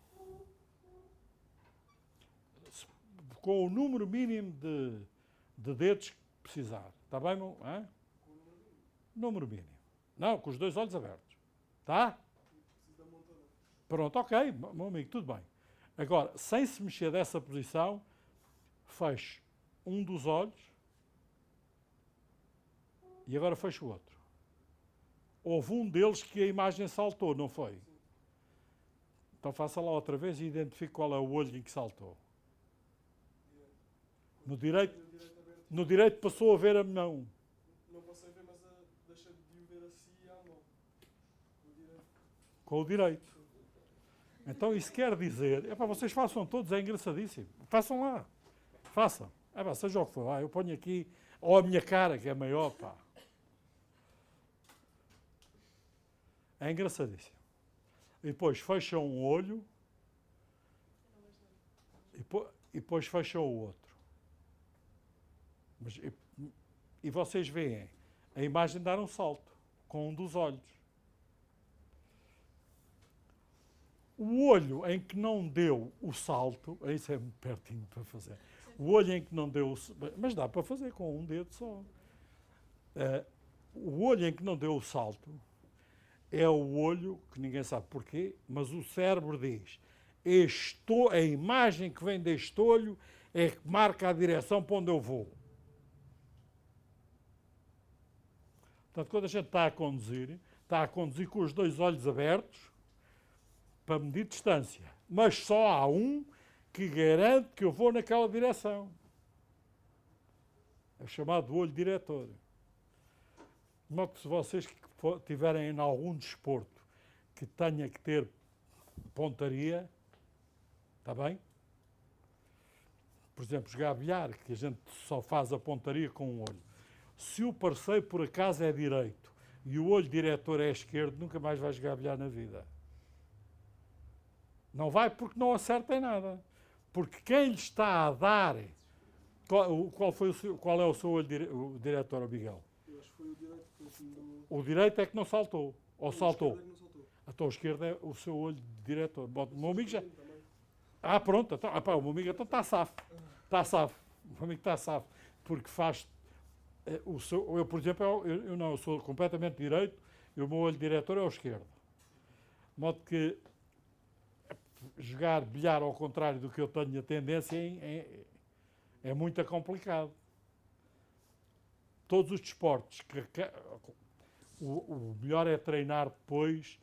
Speaker 1: Com o número mínimo de dedos que precisar. Está bem, meu? Hã? Número mínimo. Não, com os dois olhos abertos. Tá? Pronto, ok, meu amigo, tudo bem. Agora, sem se mexer dessa posição, fecho um dos olhos e agora fecho o outro. Houve um deles que a imagem saltou, não foi? Então faça lá outra vez e identifique qual é o olho em que saltou. No direito passou a ver a mão.
Speaker 4: Não passei a ver, mas deixa de o ver assim à mão.
Speaker 1: Com o direito. Então isso quer dizer... vocês façam todos, é engraçadíssimo. Façam lá. Façam. Seja o que for. Eu ponho aqui... Ou a minha cara, que é maior, pá. É engraçadíssimo. E depois fecham um olho e depois fecham o outro. E vocês veem a imagem dar um salto com um dos olhos. O olho em que não deu o salto, isso é muito pertinho para fazer. O olho em que não deu o salto, mas dá para fazer com um dedo só. O olho em que não deu o salto é o olho, que ninguém sabe porquê, mas o cérebro diz, a imagem que vem deste olho é que marca a direção para onde eu vou. Portanto, quando a gente está a conduzir com os dois olhos abertos para medir distância. Mas só há um que garante que eu vou naquela direção. É o chamado olho diretor. De modo que se vocês que tiverem em algum desporto que tenha que ter pontaria, está bem? Por exemplo, jogar bilhar, que a gente só faz a pontaria com um olho. Se o parceiro, por acaso, é direito e o olho diretor é esquerdo, nunca mais vai jogar bilhar na vida. Não vai porque não acerta em nada. Porque quem lhe está a dar... Qual é o seu olho diretor, Miguel?
Speaker 4: Eu acho que foi o direito que me...
Speaker 1: O direito é que não saltou. Ou saltou?
Speaker 4: O esquerdo é que não saltou.
Speaker 1: Então o esquerdo é o seu olho diretor. O meu amigo já... Pronto. Então, o meu amigo então está safo. Está safo. O meu amigo está safo. Porque faz... eu, por exemplo, eu sou completamente direito e o meu olho diretor é o esquerdo. De modo que jogar bilhar ao contrário do que eu tenho a tendência É muito complicado. Todos os desportos, o melhor é treinar depois,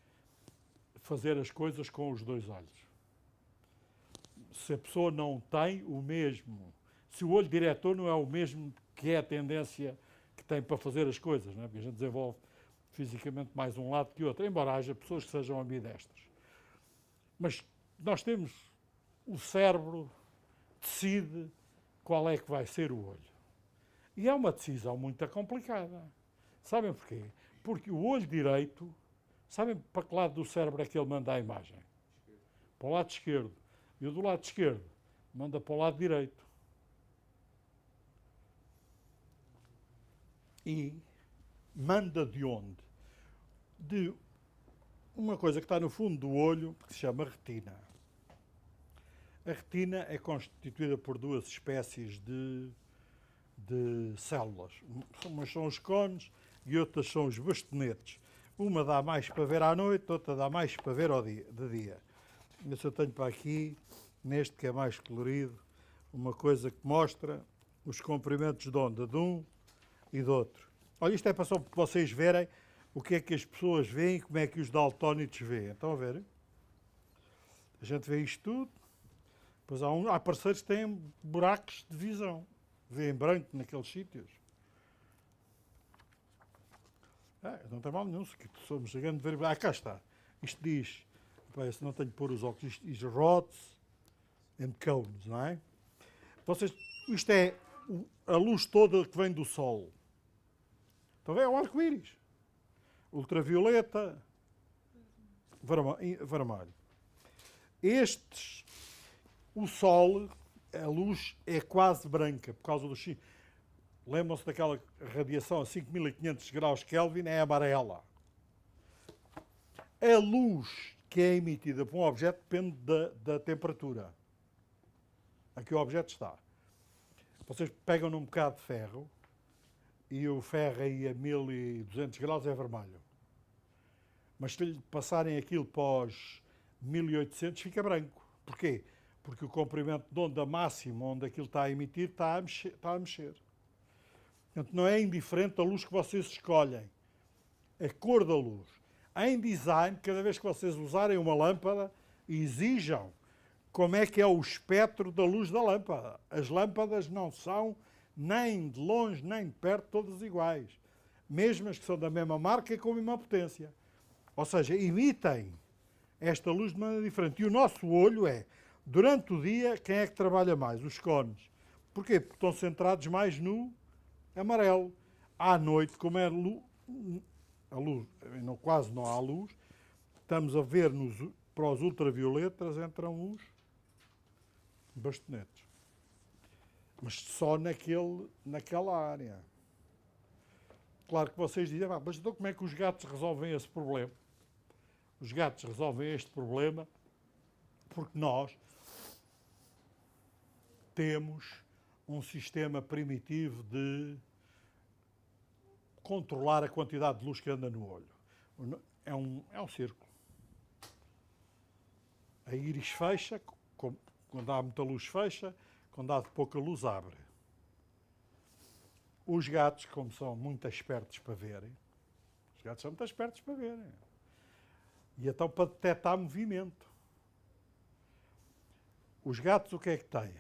Speaker 1: fazer as coisas com os dois olhos. Se a pessoa não tem o mesmo, se o olho diretor não é o mesmo que é a tendência que tem para fazer as coisas, não é? Porque a gente desenvolve fisicamente mais um lado que outro, embora haja pessoas que sejam ambidestras. Mas nós temos, o cérebro decide qual é que vai ser o olho. E é uma decisão muito complicada. Sabem porquê? Porque o olho direito, sabem para que lado do cérebro é que ele manda a imagem? Para o lado esquerdo. E o do lado esquerdo manda para o lado direito. E manda de onde? De uma coisa que está no fundo do olho, que se chama retina. A retina é constituída por duas espécies de células. Umas são os cones e outras são os bastonetes. Uma dá mais para ver à noite, outra dá mais para ver de dia. Esse eu tenho para aqui, neste que é mais colorido, uma coisa que mostra os comprimentos de onda de um e do outro. Olha, isto é para só para vocês verem o que é que as pessoas veem e como é que os daltónicos veem. Estão a ver? A gente vê isto tudo. Depois há parceiros que têm buracos de visão. Vêem branco naqueles sítios. Não tem mal nenhum. Se somos chegando a ver... cá está. Isto diz... Parece, não tenho que pôr os óculos. Isto diz rods and cones, não é? Isto é a luz toda que vem do sol. Estão a ver? É o arco-íris. Ultravioleta, vermelho. O sol, a luz é quase branca por causa do X. Lembram-se daquela radiação a 5500 graus Kelvin? É amarela. A luz que é emitida por um objeto depende da temperatura a que o objeto está. Vocês pegam num bocado de ferro e o ferro aí a 1200 graus é vermelho. Mas se lhe passarem aquilo para os 1800 fica branco. Porquê? Porque o comprimento de onda máximo onde aquilo está a emitir está a mexer. Portanto, não é indiferente a luz que vocês escolhem. A cor da luz. Em design, cada vez que vocês usarem uma lâmpada, exijam como é que é o espectro da luz da lâmpada. As lâmpadas não são nem de longe nem de perto todas iguais. Mesmo as que são da mesma marca e com a mesma potência. Ou seja, emitem esta luz de maneira diferente. E o nosso olho durante o dia, quem é que trabalha mais? Os cones. Porquê? Porque estão centrados mais no amarelo. À noite, como é a luz, quase não há luz, estamos a ver para os ultravioletas entram os bastonetes. Mas só naquela área. Claro que vocês dizem, mas então como é que os gatos resolvem esse problema? Os gatos resolvem este problema porque nós temos um sistema primitivo de controlar a quantidade de luz que anda no olho. É um círculo. A íris fecha, quando há muita luz fecha, quando há pouca luz abre. Os gatos, como são muito espertos para verem, e então para detectar movimento. Os gatos o que é que têm?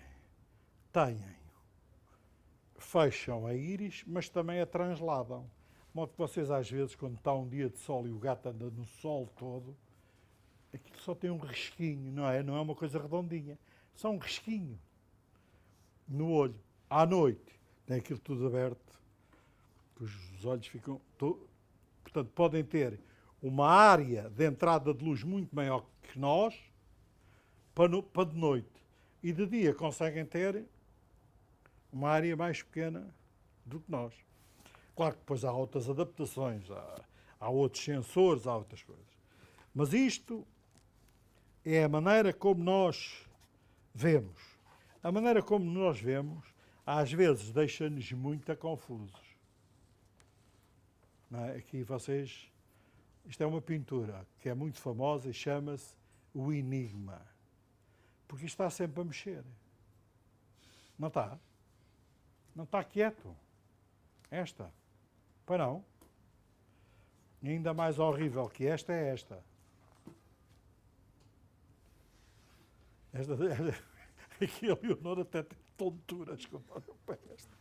Speaker 1: Fecham a íris, mas também a transladam. De modo que vocês, às vezes, quando está um dia de sol e o gato anda no sol todo, aquilo só tem um risquinho, não é? Não é uma coisa redondinha. Só um risquinho no olho. À noite, tem aquilo tudo aberto, os olhos ficam... Portanto, podem ter uma área de entrada de luz muito maior que nós, para de noite. E de dia conseguem ter uma área mais pequena do que nós. Claro que depois há outras adaptações, há outros sensores, há outras coisas. Mas isto é a maneira como nós vemos. A maneira como nós vemos, às vezes, deixa-nos muito confusos. Não é? Aqui vocês... Isto é uma pintura que é muito famosa e chama-se o Enigma. Porque isto está sempre a mexer. Não está? Não está quieto. Esta. Pois não. E ainda mais horrível que esta é esta. Esta aqui a Leonor até tem tonturas quando olham para esta.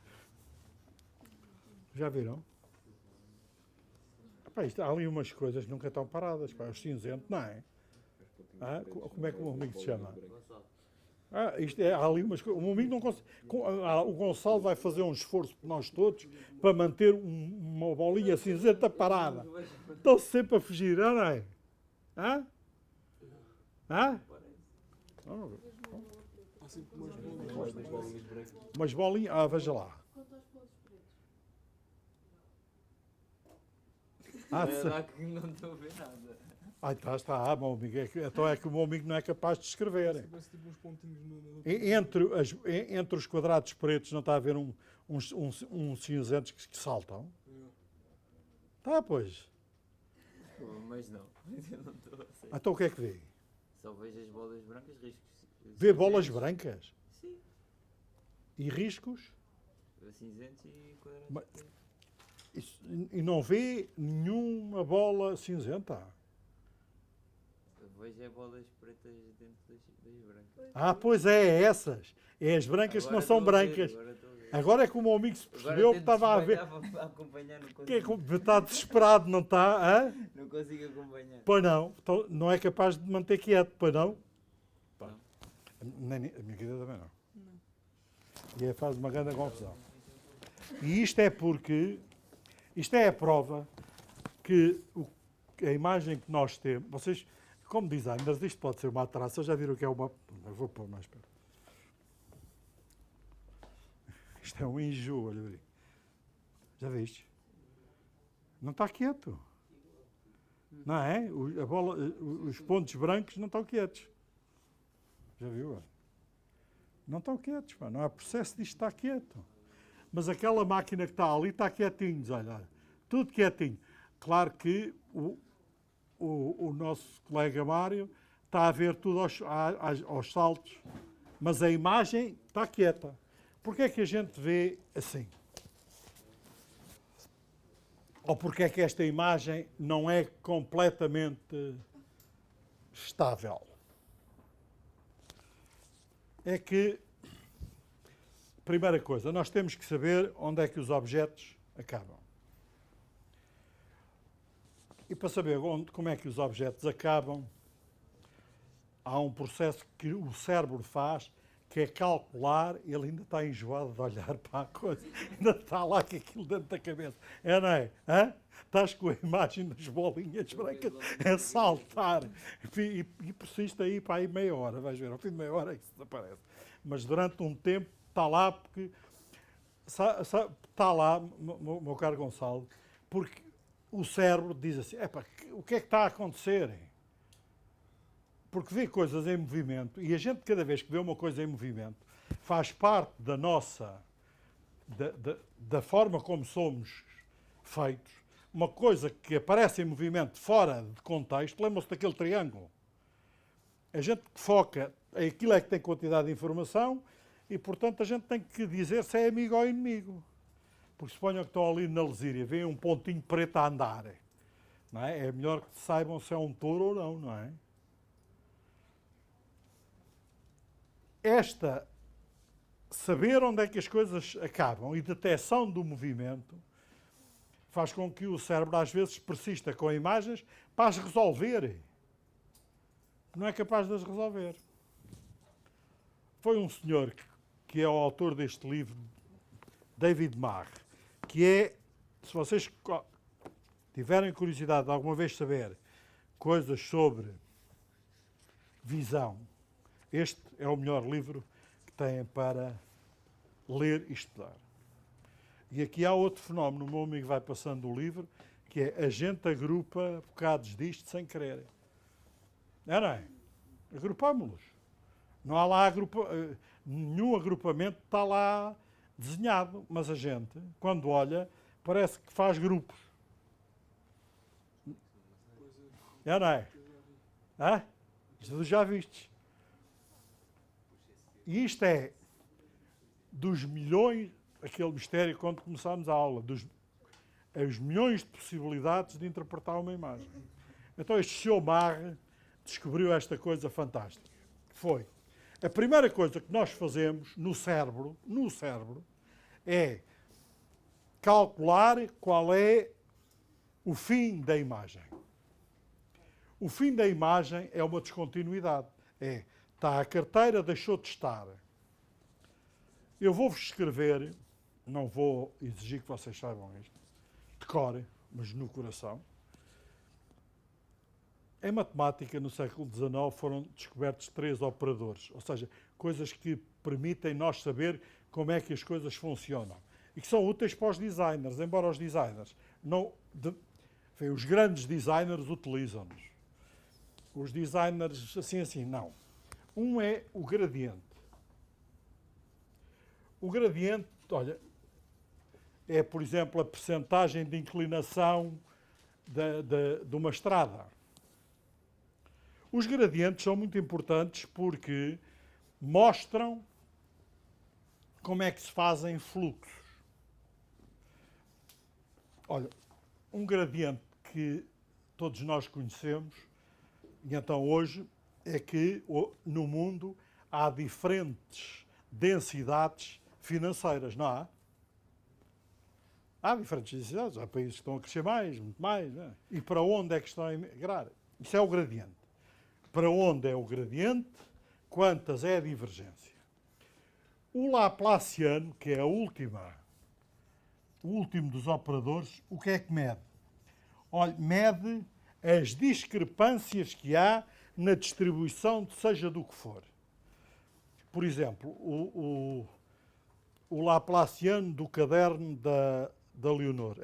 Speaker 1: Já viram? Pá, há ali umas coisas que nunca estão paradas. Pá, os cinzentos, não é? Ah, como é que o meu amigo se chama? Há ali umas coisas. O meu amigo não consegue. O Gonçalo vai fazer um esforço por nós todos para manter uma bolinha cinzenta parada. Estão sempre a fugir, não é? Hã? Hã?
Speaker 4: Há sempre umas bolinhas brancas.
Speaker 1: Umas bolinhas. Ah, veja lá.
Speaker 3: Quanto aos pontos pretos?
Speaker 1: Ah,
Speaker 5: É lá que não estou a ver nada.
Speaker 1: está, meu amigo. Então é que o meu amigo não é capaz de escrever.
Speaker 4: Parece tipo uns pontinhos no...
Speaker 1: Entre os quadrados pretos não está a haver uns cinzentos que saltam? Tá, pois.
Speaker 5: Mas não, eu não estou a ser.
Speaker 1: Então o que é que vê?
Speaker 5: Só vejo as bolas brancas, riscos.
Speaker 1: Vê bolas
Speaker 5: cinzentos.
Speaker 1: brancas
Speaker 5: Sim.
Speaker 1: e riscos
Speaker 5: Cinzentos e quadrados.
Speaker 1: Mas- e não vê nenhuma bola cinzenta.
Speaker 5: Eu vejo é bolas pretas dentro das brancas.
Speaker 1: Ah, pois é essas. É as brancas que não
Speaker 5: Agora
Speaker 1: são
Speaker 5: estou a ver,
Speaker 1: brancas.
Speaker 5: agora estou a ver.
Speaker 1: Agora é que o meu amigo se
Speaker 5: Agora
Speaker 1: percebeu que
Speaker 5: tento
Speaker 1: estava a ver.
Speaker 5: espalhar para acompanhar, não consigo.
Speaker 1: Que é que está desesperado, não está? Hã?
Speaker 5: Não consigo acompanhar.
Speaker 1: Pois não. Então, não é capaz de manter quieto, pois não? Pá.
Speaker 5: Não.
Speaker 1: A minha querida também não. E aí faz uma grande confusão. E isto é porque, isto é a prova que a imagem que nós temos, vocês, como designers, isto pode ser uma atração, já viram o que é uma... Eu vou pôr mais perto. Isto é um enjoo, olha aí. Já viste? Não está quieto. Não é? Os pontos brancos não estão quietos. Já viu? Não estão quietos, pá. Não há processo disto estar quieto. Mas aquela máquina que está ali está quietinhos, olha. Tudo quietinho. Claro que o nosso colega Mário está a ver tudo aos saltos, mas a imagem está quieta. Porquê é que a gente vê assim? Ou porquê é que esta imagem não é completamente estável? É que, primeira coisa, nós temos que saber onde é que os objetos acabam. E para saber como é que os objetos acabam, há um processo que o cérebro faz, que é calcular, e ele ainda está enjoado de olhar para a coisa, ainda está lá com aquilo dentro da cabeça. É, não é? Hã? Estás com a imagem das bolinhas brancas a saltar e persiste aí para aí meia hora, vais ver, ao fim de meia hora é que se desaparece. Mas durante um tempo está lá porque está lá, meu caro Gonçalo, porque o cérebro diz assim, epá, o que é que está a acontecer? Porque vê coisas em movimento e a gente, cada vez que vê uma coisa em movimento, faz parte da nossa, da forma como somos feitos. Uma coisa que aparece em movimento fora de contexto, lembram-se daquele triângulo? A gente foca, aquilo é que tem quantidade de informação e, portanto, a gente tem que dizer se é amigo ou inimigo. Porque suponham que estão ali na lesíria, veem um pontinho preto a andar. Não é? É melhor que saibam se é um touro ou não, não é? Saber onde é que as coisas acabam e detecção do movimento faz com que o cérebro às vezes persista com imagens para as resolver. Não é capaz de as resolver. Foi um senhor que é o autor deste livro, David Marr, que é, se vocês tiverem curiosidade de alguma vez saber coisas sobre visão, este é o melhor livro que têm para ler e estudar. E aqui há outro fenómeno, o meu amigo vai passando o livro, que é a gente agrupa bocados disto sem querer. Não é? Agrupámos-los. Não há lá nenhum agrupamento está lá desenhado, mas a gente, quando olha, parece que faz grupos. Não é? Hã? Isto já vistes. E isto é dos milhões, aquele mistério quando começámos a aula, as milhões de possibilidades de interpretar uma imagem. Então este Sr. Marre descobriu esta coisa fantástica. Foi, a primeira coisa que nós fazemos no cérebro, é calcular qual é o fim da imagem. O fim da imagem é uma descontinuidade. Está a carteira, deixou de estar. Eu vou-vos escrever, não vou exigir que vocês saibam isto, de cor, mas no coração. Em matemática, no século XIX, foram descobertos 3 operadores, ou seja, coisas que permitem nós saber como é que as coisas funcionam e que são úteis para os designers, embora os designers não... os grandes designers utilizam-nos. Os designers, assim, não. Um é o gradiente. O gradiente, olha, é, por exemplo, a percentagem de inclinação de uma estrada. Os gradientes são muito importantes porque mostram como é que se fazem fluxos. Olha, um gradiente que todos nós conhecemos, e então hoje, é que no mundo há diferentes densidades financeiras, não há? Há diferentes densidades, há países que estão a crescer mais, muito mais, não é? E para onde é que estão a emigrar? Isso é o gradiente. Para onde é o gradiente, quantas é a divergência. O Laplaciano, que é o último dos operadores, o que é que mede? Olha, mede as discrepâncias que há na distribuição de seja do que for. Por exemplo, o Laplaciano do caderno da Leonor.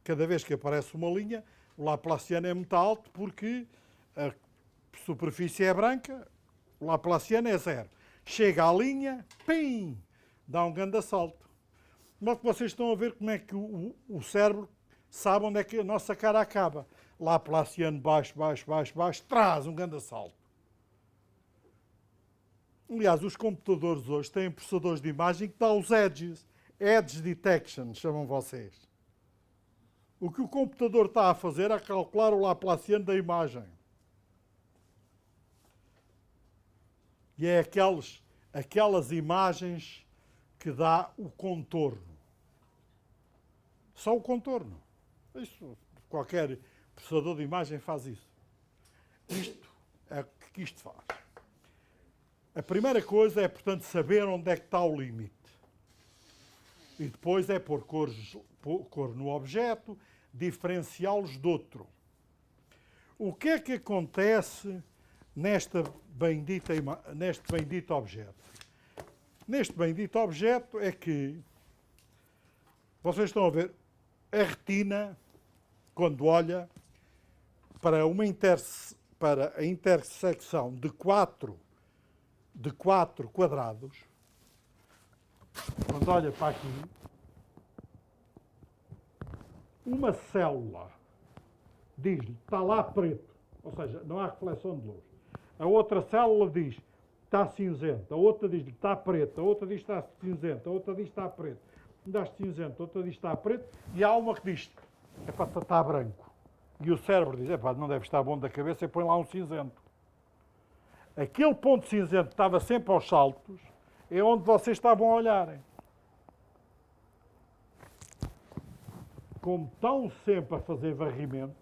Speaker 1: Cada vez que aparece uma linha, o Laplaciano é muito alto porque a superfície é branca, o Laplaciano é 0. Chega à linha, pim, dá um grande salto. Mas vocês estão a ver como é que o cérebro sabe onde é que a nossa cara acaba. Laplaciano baixo, traz um grande salto. Aliás, os computadores hoje têm processadores de imagem que dão os edges. Edge detection, chamam vocês. O que o computador está a fazer é calcular o Laplaciano da imagem. E é aquelas imagens que dá o contorno. Só o contorno. Isso, qualquer processador de imagem faz isso. Isto é o que isto faz. A primeira coisa é, portanto, saber onde é que está o limite. E depois é pôr cor no objeto, diferenciá-los de outro. O que é que acontece neste bendito objeto? Neste bendito objeto é que vocês estão a ver a retina, quando olha para a intersecção de quatro quadrados, quando olha para aqui, uma célula diz-lhe, está lá preto, ou seja, não há reflexão de luz. A outra célula diz, está cinzento, a outra diz que está preto, a outra diz que está cinzento, a outra diz que está preto, dá cinzento, a outra diz que está preto, e há uma que diz, está branco. E o cérebro diz, não deve estar bom da cabeça, e põe lá um cinzento. Aquele ponto cinzento que estava sempre aos saltos, é onde vocês estavam a olharem. Como estão sempre a fazer varrimentos,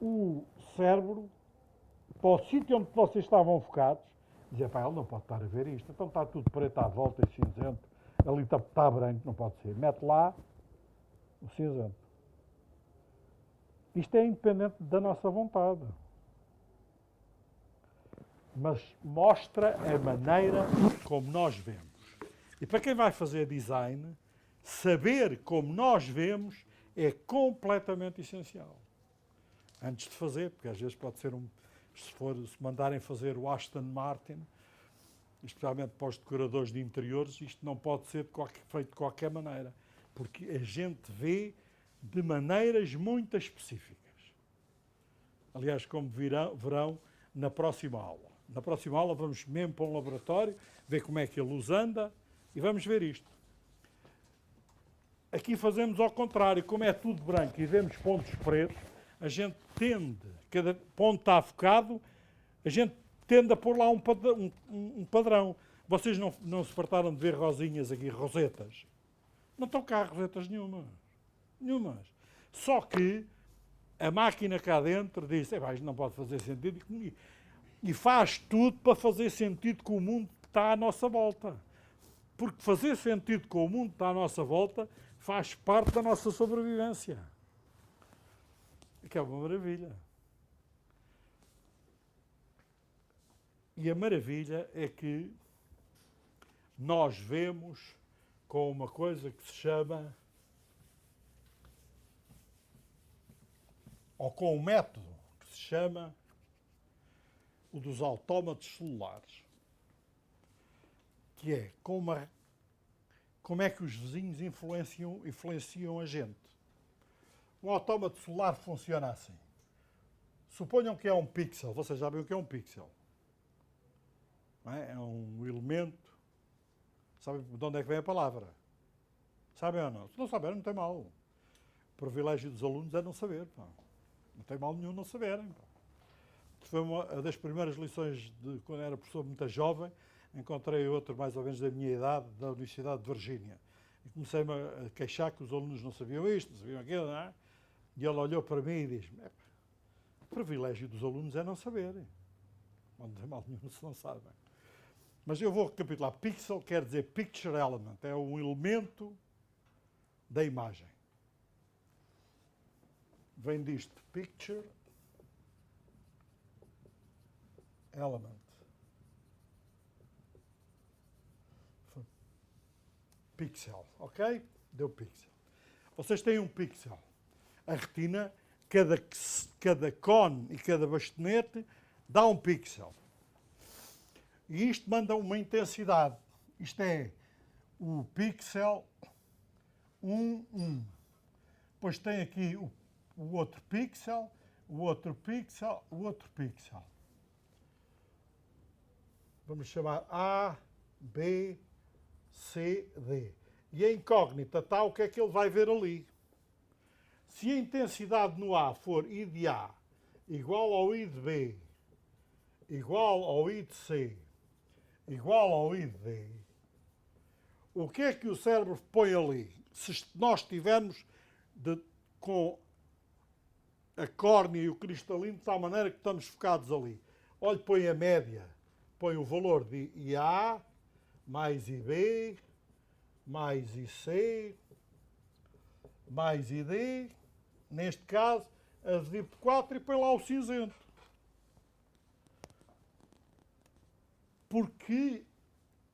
Speaker 1: o cérebro, para o sítio onde vocês estavam focados, dizia, ele não pode estar a ver isto, então está tudo preto à volta e cinzento, ali está branco, não pode ser. Mete lá o cinzento. Isto é independente da nossa vontade. Mas mostra a maneira como nós vemos. E para quem vai fazer design, saber como nós vemos é completamente essencial. Antes de fazer, porque às vezes pode ser se mandarem fazer o Aston Martin, especialmente para os decoradores de interiores, isto não pode ser feito de qualquer maneira, porque a gente vê de maneiras muito específicas. Aliás, como verão na próxima aula. Na próxima aula vamos mesmo para um laboratório, ver como é que a luz anda, E vamos ver isto. Aqui fazemos ao contrário, como é tudo branco e vemos pontos pretos, a gente tende, cada ponto está focado, a gente tende a pôr lá um padrão. Vocês não se fartaram de ver rosinhas aqui, rosetas. Não estão cá rosetas nenhumas. Nenhumas. Só que a máquina cá dentro diz, isto não pode fazer sentido, e faz tudo para fazer sentido com o mundo que está à nossa volta. Porque fazer sentido com o mundo que está à nossa volta faz parte da nossa sobrevivência. Que é uma maravilha. E a maravilha é que nós vemos com uma coisa que se chama, ou com um método que se chama o dos autómatos celulares, que é como é que os vizinhos influenciam a gente. Um autómato celular funciona assim. Suponham que é um pixel. Vocês sabem o que é um pixel? Não é? É um elemento. Sabem de onde é que vem a palavra? Sabem ou não? Se não saberem, não tem mal. O privilégio dos alunos é não saber. Pá. Não tem mal nenhum não saberem. Pá. Foi uma das primeiras lições de quando era professor muito jovem. Encontrei outro mais ou menos da minha idade, da Universidade de Virgínia. E comecei-me a queixar que os alunos não sabiam isto, não sabiam aquilo, não é? E ele olhou para mim e disse-me, o privilégio dos alunos é não saberem. Não tem mal nenhum se não sabem. Mas eu vou recapitular. Pixel quer dizer picture element, é um elemento da imagem. Vem disto, picture element. Pixel, ok? Deu pixel. Vocês têm um pixel. A retina, cada cone e cada bastonete dá um pixel. E isto manda uma intensidade. Isto é o pixel 1, 1. Depois tem aqui o outro pixel, o outro pixel, o outro pixel. Vamos chamar A, B, C, D. E a incógnita está o que é que ele vai ver ali. Se a intensidade no A for I de A igual ao I de B, igual ao I de C, igual ao I de D, o que é que o cérebro põe ali? Se nós estivermos com a córnea e o cristalino de tal maneira que estamos focados ali. Olha, põe a média, põe o valor de IA mais IB, mais IC, mais ID, neste caso, a dividir por 4 e põe lá o cinzento. Porque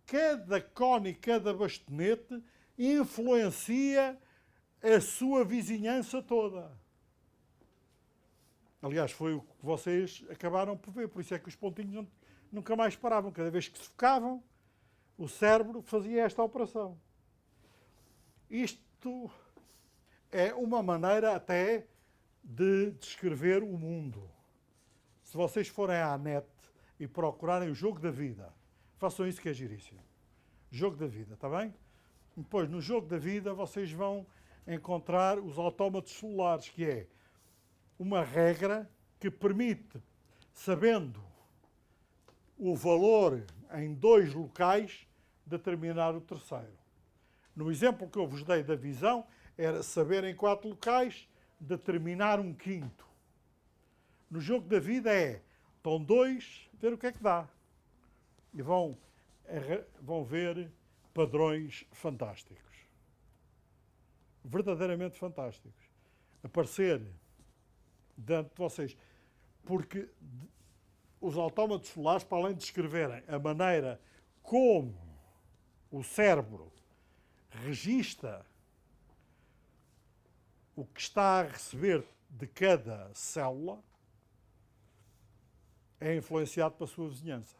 Speaker 1: cada cone e cada bastonete influencia a sua vizinhança toda. Aliás, foi o que vocês acabaram por ver, por isso é que os pontinhos nunca mais paravam. Cada vez que se focavam, o cérebro fazia esta operação. Isto é uma maneira até de descrever o mundo. Se vocês forem à net e procurarem o jogo da vida, façam isso que é giríssimo. Jogo da vida, está bem? Depois, no jogo da vida, vocês vão encontrar os autómatos celulares, que é uma regra que permite, sabendo o valor em 2 locais, determinar o terceiro. No exemplo que eu vos dei da visão, era saber em 4 locais, determinar um quinto. No jogo da vida estão 2, ver o que é que dá. E vão ver padrões fantásticos. Verdadeiramente fantásticos. Aparecer diante de vocês. Porque os autómatos celulares, para além de descreverem a maneira como o cérebro registra o que está a receber de cada célula, é influenciado pela sua vizinhança.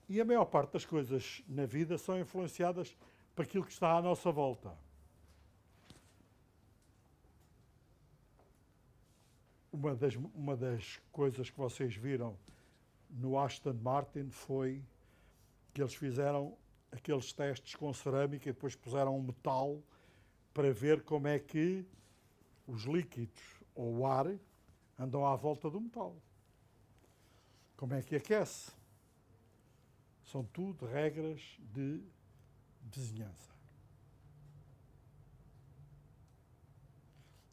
Speaker 1: E a maior parte das coisas na vida são influenciadas por aquilo que está à nossa volta. Uma das coisas que vocês viram no Aston Martin foi que eles fizeram aqueles testes com cerâmica e depois puseram um metal para ver como é que os líquidos ou o ar andam à volta do metal. Como é que aquece? São tudo regras de vizinhança.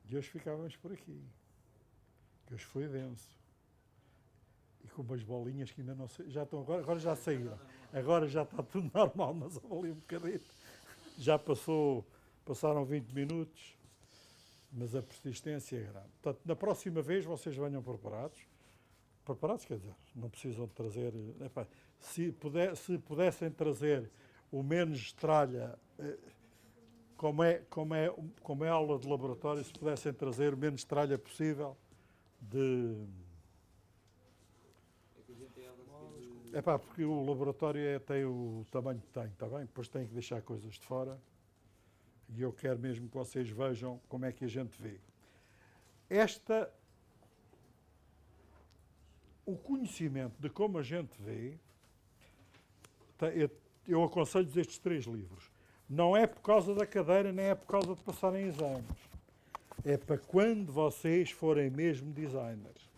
Speaker 1: E hoje ficávamos por aqui. Que hoje foi denso. E com umas bolinhas que ainda não sei. Já estão, agora já saíram. Agora já está tudo normal, mas ali um bocadinho. Já passaram 20 minutos, mas a persistência é grande. Portanto, na próxima vez vocês venham preparados. Preparados, quer dizer, não precisam de trazer. Epá, se pudessem trazer o menos tralha, como é aula de laboratório, se pudessem trazer o menos tralha possível de. Epá, porque o laboratório tem o tamanho que tem, está bem? Depois tem que deixar coisas de fora. E eu quero mesmo que vocês vejam como é que a gente vê. O conhecimento de como a gente vê, eu aconselho-vos estes 3 livros. Não é por causa da cadeira, nem é por causa de passarem exames. É para quando vocês forem mesmo designers.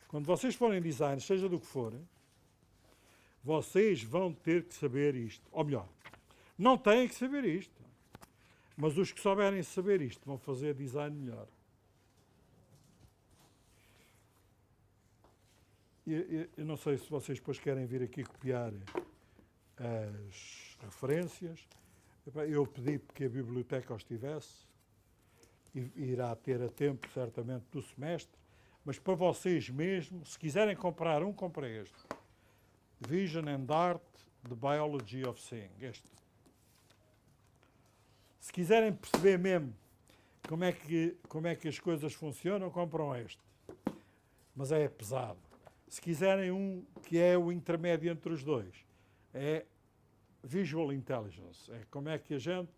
Speaker 1: Quando vocês forem designers, seja do que for, vocês vão ter que saber isto. Ou melhor, não têm que saber isto. Mas os que souberem saber isto vão fazer design melhor. Eu não sei se vocês depois querem vir aqui copiar as referências. Eu pedi que a biblioteca os tivesse. E irá ter a tempo, certamente, do semestre. Mas para vocês mesmo, se quiserem comprar um, comprem este. Vision and Art, The Biology of Seeing. Este. Se quiserem perceber mesmo como é que as coisas funcionam, compram este. Mas é pesado. Se quiserem um que é o intermédio entre os dois, é Visual Intelligence. É como é que a gente,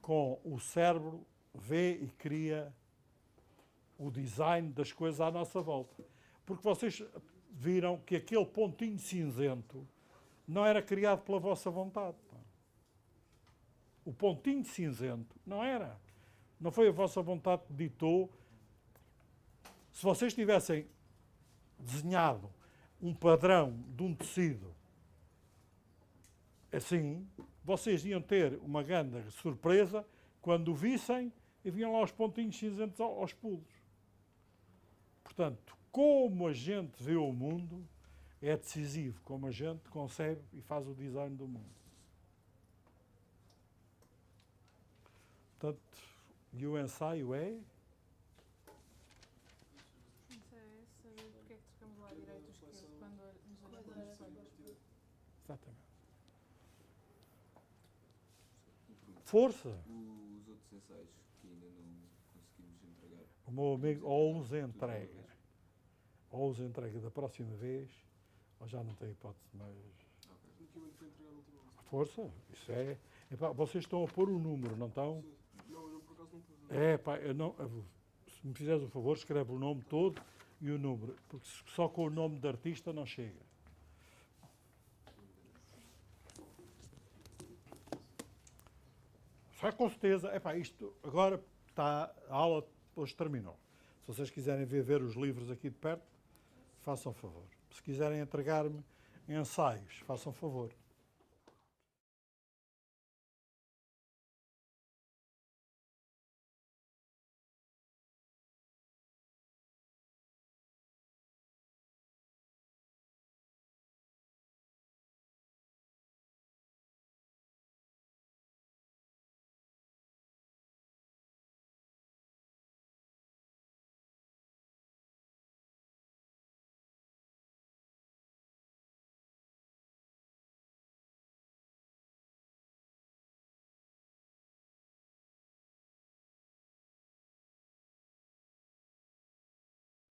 Speaker 1: com o cérebro, vê e cria o design das coisas à nossa volta. Porque vocês viram que aquele pontinho cinzento não era criado pela vossa vontade. O pontinho cinzento não era. Não foi a vossa vontade que ditou. Se vocês tivessem desenhado um padrão de um tecido assim, vocês iam ter uma grande surpresa quando o vissem e viam lá os pontinhos cinzentos aos pulos. Portanto, como a gente vê o mundo é decisivo, como a gente concebe e faz o design do mundo. Portanto, e o ensaio é?
Speaker 2: Isso é saber porque é que trocamos lá direito os esquerdo quando nos olhamos no espelho.
Speaker 1: Exatamente. Força!
Speaker 6: Os outros ensaios que ainda não conseguimos entregar.
Speaker 1: O meu amigo ou os entrega. Ou os entrega da próxima vez, ou já não tem hipótese, mas...
Speaker 4: O que eu foi entregar na última vez.
Speaker 1: Força! Isso é... Epá, vocês estão a pôr o número, não estão?
Speaker 4: Não, eu por acaso não pus.
Speaker 1: É, pá, se me fizeres o favor, escreve o nome todo e o número, porque só com o nome de artista não chega. Só com certeza, é pá, isto agora está, a aula hoje terminou. Se vocês quiserem ver os livros aqui de perto, façam favor. Se quiserem entregar-me ensaios, façam favor.